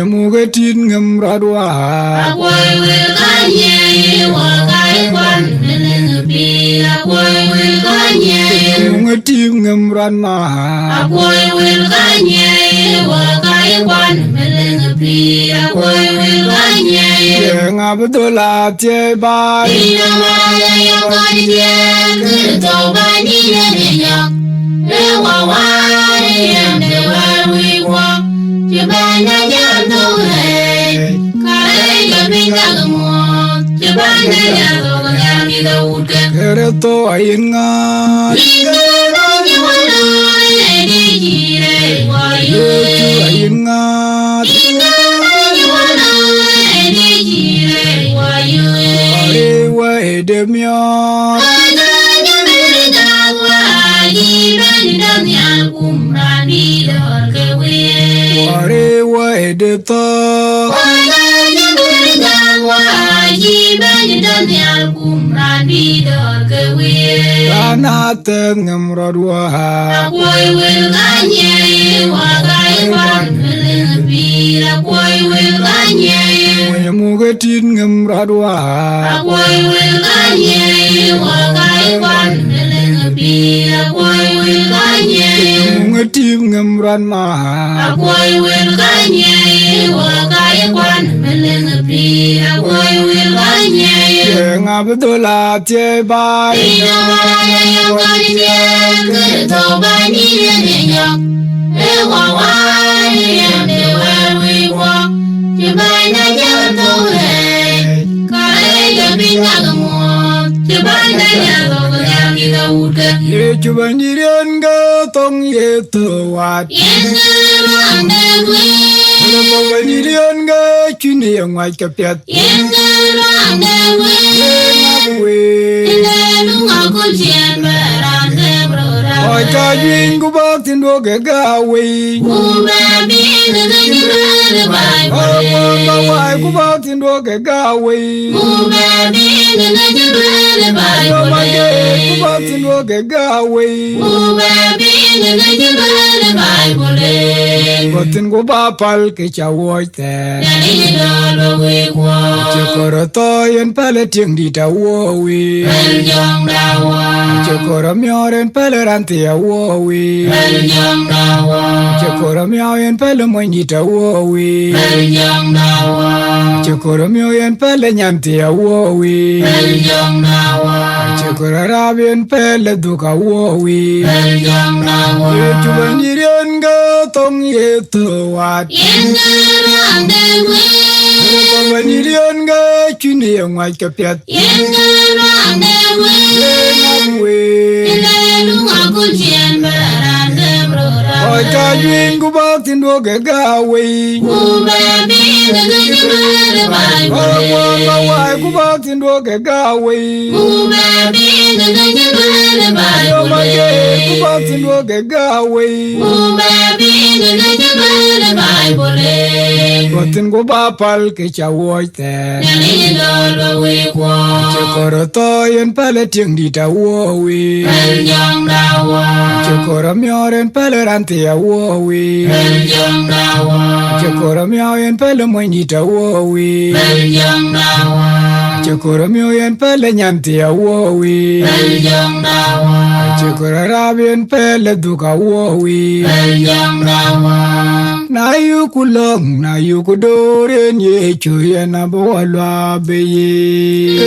Mugatin ngemrodwa Mugatim ngemran maha Ngabdullah tiba Kereto ayingat ayingat Arewa edemiot Arewa edepto Kanate ngemrodwa Mugatin ngemrodwa Mugatim ngemran maha Ngabdullah tiba Ye chubandirian ga tong ye tuat Chubandirian ga chuni yang white kapiat Oi kajin kubak tindo gagawe Oi kubak tindo gagawe Kubak tindo gagawe Botin kubapal kecawoite Cokoroto yen paleting di tawowi Cokoromioren paleranti awowi Cokoromioren palemoy tawowi Cokoromioren palenyanti awowi Cokorarabien paleduka awowi Chubandirian ga tong ye tuat Chubandirian ga chuni yang white kapiat Oi kajin kubak tindo gagawe Kubak tindo gagawe Kubak tindo gagawe Botin kubapal kecawoite Cokoroto yen paleting di tawowi Cokoromioren paleranti awowi Cokoromioren palemoy tawowi Cokoromioren palenyanti awowi Cokorarabien paleduka awowi Na yu kulong na yu kudoren ye chuyen abawalwa beye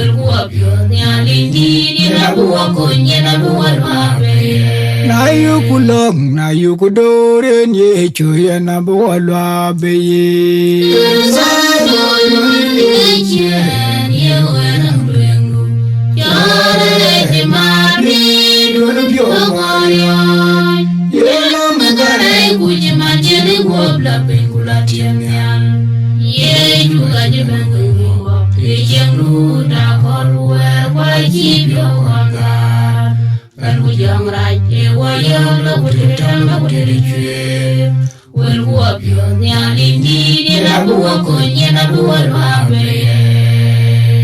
Wel kuwa pyo nyalindi ni na buwa konye na buwa lwabe. Na yu kulong na yu kudore nye choya na buwa lwabe ye. Sado yuri chen yewe na mbengu. Yore te mari duru pyo ngoyon. Yelo megare kujima jere wobla bengula tiamyan. Ye juga jebengu. Ejeng da korwe wajib yo kongar kan ujang raje wayang la kutetan la kuterichwe wel kuapyo nyalindi ni na buwa konye na buwa lwabe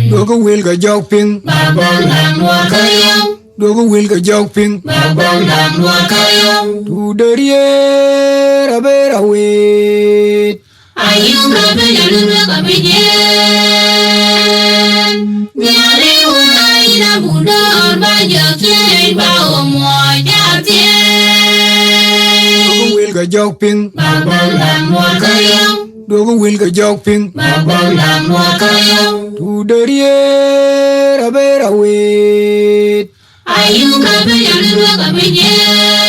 Dogo wil ga jok ping babang lang lwa kayong Dogo wil ga jok ping babang lang lwa kayong Tu derie rabe rawit ayung rabe jalur kabijen nyari unai na budor bajak chen bao mo jatien Dogo wil ga jok ping babang lang lwa kayong Dogo wil ga jok ping babang lang lwa kayong Tu derie rabe rawit ayung rabe jalur kabijen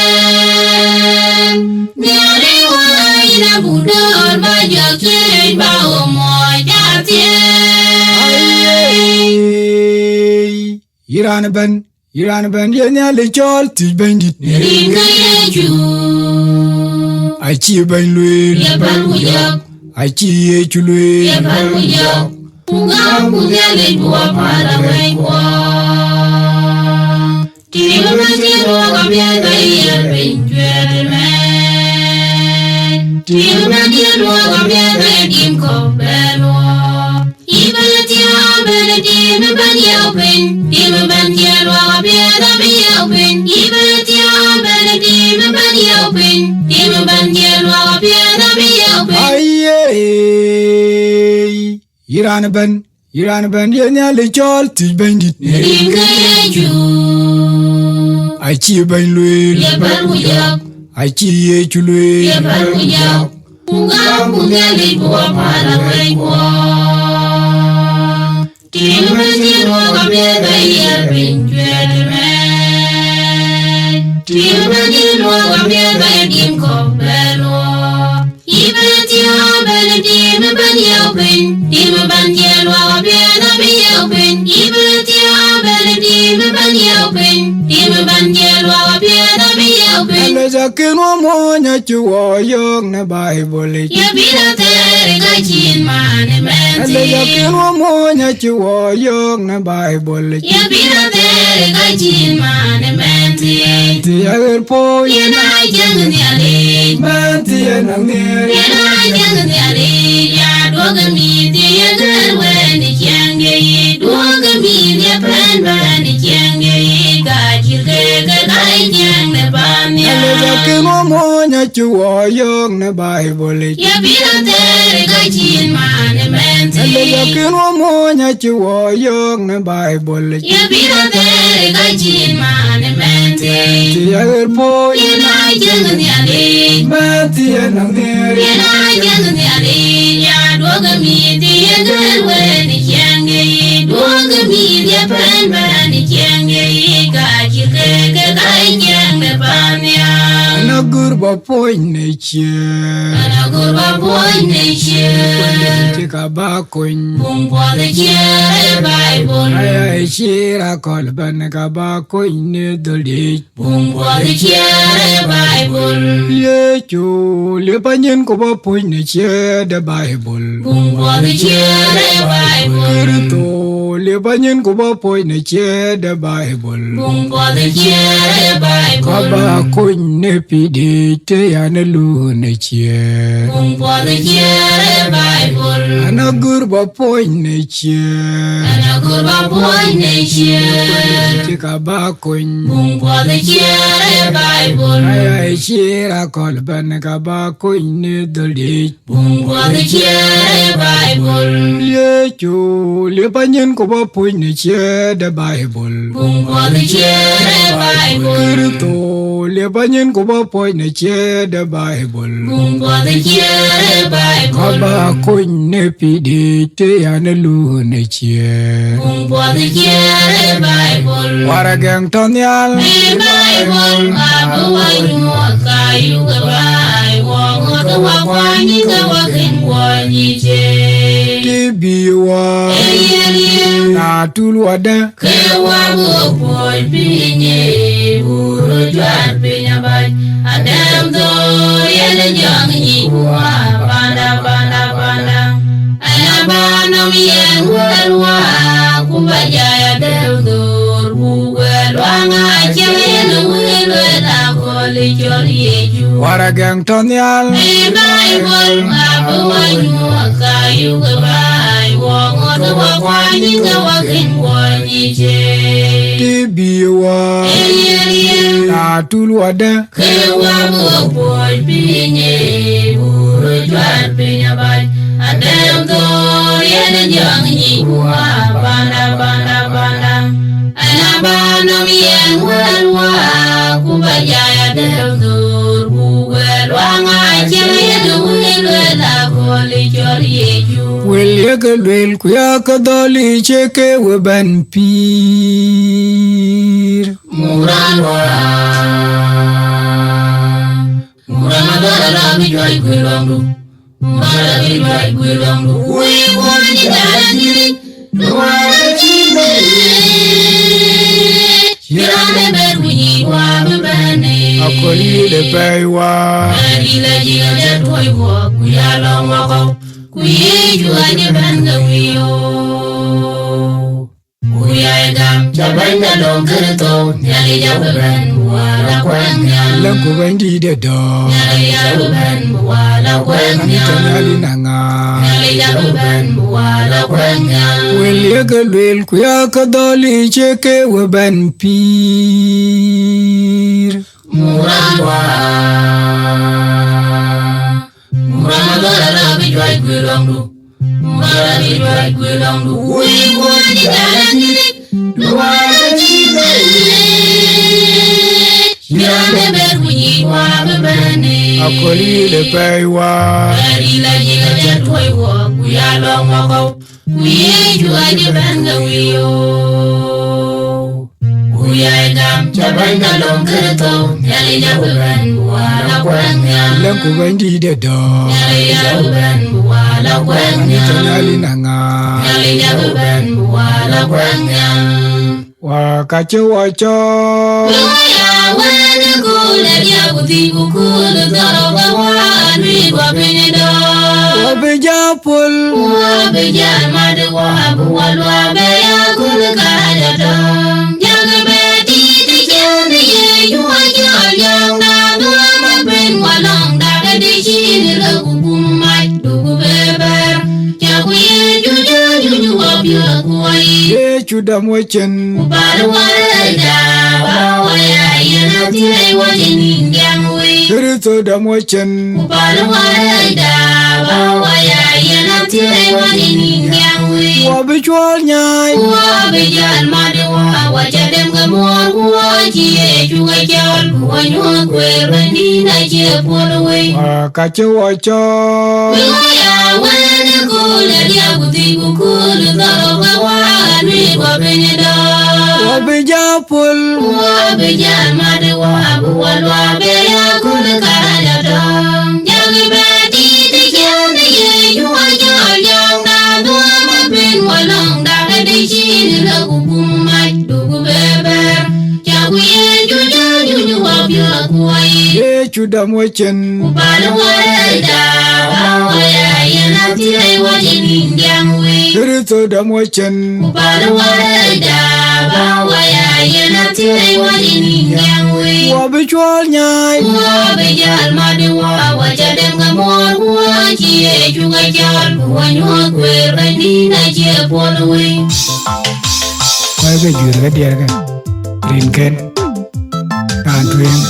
nyari unai na budor bajak chen bao mo jatien Iran ban yenya le chol ti bandit ringa yeju ai chi ban lwe ye balujak ai chi ye chu lwe ye balujak ungam kunyale dua para wengwa tiba mantiro kabya kaya pinjwere men tiba mantiro kabya kaya kim kobelo Ibatia benedim banyopin Iba banjalo kabya kabiyopin Ibatia benedim banyopin Iba banjalo kabya kabiyopin Aye Iran ban yenya le chol ti bandit Ringa yeju ai chi ban lwe Ye balujak ai chi ye chu lwe Ye balujak Ungam kunyale dua para wengwa Tiba mantiro kabya kaya pinjwere men Tiba mantiro kabya kaya kim kobelo Ibatia benedim banyopin Iba banjalo kabya kabiyopin Ibatia benedim banyopin Iba banjalo kabya kabiyopin Ale jakin wo mo nya chu wo yok na bible Ye bina tere kachin mane Ale jakin menti wo mo nya chu wo yok na bible Ye bina tere kachin mane menti Ti ager po Ye na jeng nyali Menti na ngere Ye na jeng nyali Ya doga mi ti ye gerwe ni chenge ye Doga mi ye prenba ni chenge ye Kachir ke kai jeng ne banya Ale jakin wo mo nya chu wo yok na bible Ye bina tere kachin mane menti Ale jakin wo mo nya chu wo yok na bible Ye bina tere kachin mane menti Ti ager po Ye na jeng nyali Menti na ngere Ye na jeng nyali Ya doga mi ti ye gerwe ni chenge ye Doga mi ye prenba ni chenge ye Kachir ke kai jeng ne banya Na gurba po ne che Ana gurba boy ne che Ti ka ba kun Bungwa de chere Bible Ay shira kol ban ka ba kun ne doli Bungwa de chere Bible Ye chu le panyen ko ba po ne che the bible Bungwa de chere Bible Kirito le panyen ko ba po ne che the bible Bungwa de chere Bible Ka ba kun ne pidi te ya ne lu ne che Bungwa de chere Bible Ana gurba po ne che Ana gurba boy ne che Ti ka ba kun Bungwa de chere Bible Ay shira kol ban ka ba kun ne doli Bungwa de chere Bible Ye chu le pa nyen ko ba pui ne che the Bible Kung po the share Bible. to le pa nyen ko ba pui ne che the Bible Kung po the share Bible. ba ko ne pi di te ya ne lu ne che Kung po the share Bible. wara gang ton yal Bible abu wa yu ka yu ka bai wa ngo ka wa kwa ni ka wa kin wa ni che. ti bi wa na tu lu ada Ke wa bu po pi ni bu ru jat pi nya bai. Adam do ye le jang ni wa panda panda panda. Ana ba no mi en wa ku ba ja ya de do ku wa nga che le le da ko le jor ye ju. wara gang ton yal Bible abu wa yu ka yu ka bai wa ngo ka wa kwa ni ka wa kin wa ni che. ti bi wa na tu lu ada Ke wa bu po pi ni bu ru jat pi nya bai. Adam do ye le jang ni wa panda panda panda. Ana ba no mi en wa ku ba ja ya de do ku wa nga che le da ko le jor ye ju. wel ye ke wel ku ya ka doli che ke we ban pir Muran adara la mi joy gwilongu. Muran la mi joy gwilongu. We want ni dalangiri. Luara chime. Shirane berwini wa bebane. akoli de pai wa Adi la jiga jatoi wa kuyala wako. Kuyejua ni banga wiyo. Kuyagam jabanga dong kerto. Nyali jawaban wala kwanya. lan ku ban di de do Nyali jawaban wala kwanya. tanali nanga Nyali jawaban wala kwanya. wel ye ke wel ku ya ka doli che ke we ban pir Muramwa Muramadora la bijwai gwilongu. Murala bijwai gwilongu. We want ni dalangiri. Luara chime. Shirane berwini wa bebane. akoli de pai wa Adi la jiga jatoi wa kuyala wako. Kuyejua ni banga wiyo. Kuyagam jabanga dong kerto. Nyali jawaban wala kwanya. lan ku ban di de do Nyali jawaban wala kwanya. tanali nanga Nyali jawaban wala kwanya. wa ka che wa cho Waya wani kule dia kutiku kule taro kawa anwi kwa pinyedo. wa be ja pol Wabe jalmade wabu walwabe ya kule kajado. Jange beti tichende ye yuwa jol yang na dua mapen walong dada di sini lagu kumai dugu beber. Jagu ye juju wabya kuwai. ye chu da mo chen Baru warada bawa ya yana tirai wajen ningyang wi. Kirito da mo chen Baru warada bawa ya yana tirai wajen ningyang wi. wa be chwal nyai Wabe jal made wa wajadem gamor kuwa chie chuga jal kuwa nyua kwe ni na chie polo we. wa ka che wa cho Waya wene kule dia kutiku kule taro kawa anwi kwa penyedo. wa be ja pol Wabe jalmade wabu walwabe ya kule kajado. Jangi beti tichende ye yuwa jol yang na dua mapen walong dada di sini lagu kumai dugu beber. Jagu ye juju wabya kuwai. ye chu da mo chen Baru warada bawa ya yana tirai wajen ningyang wi. Kirito da mo chen Baru warada bawa ya yana tirai wajen ningyang wi. wa be chwal nyai Wabe jalmade wa wajadem gamor kuwa chie chuga jal kuwa nyua kwe ni na chie polo we. wa be jur ga dia ga rin ken kan tuen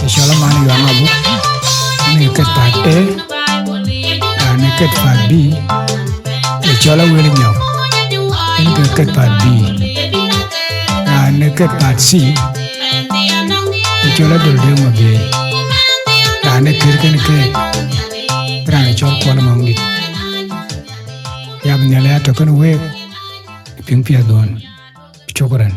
shala man yo ngabu ne ket pa te ne ket pa bi cho la wele nyaw en ke ket pat B ne ket pat C cho la dol de ma be ne kir ken ke ne cho ko na mangi ya bnya la to kan we ping pia don chokoran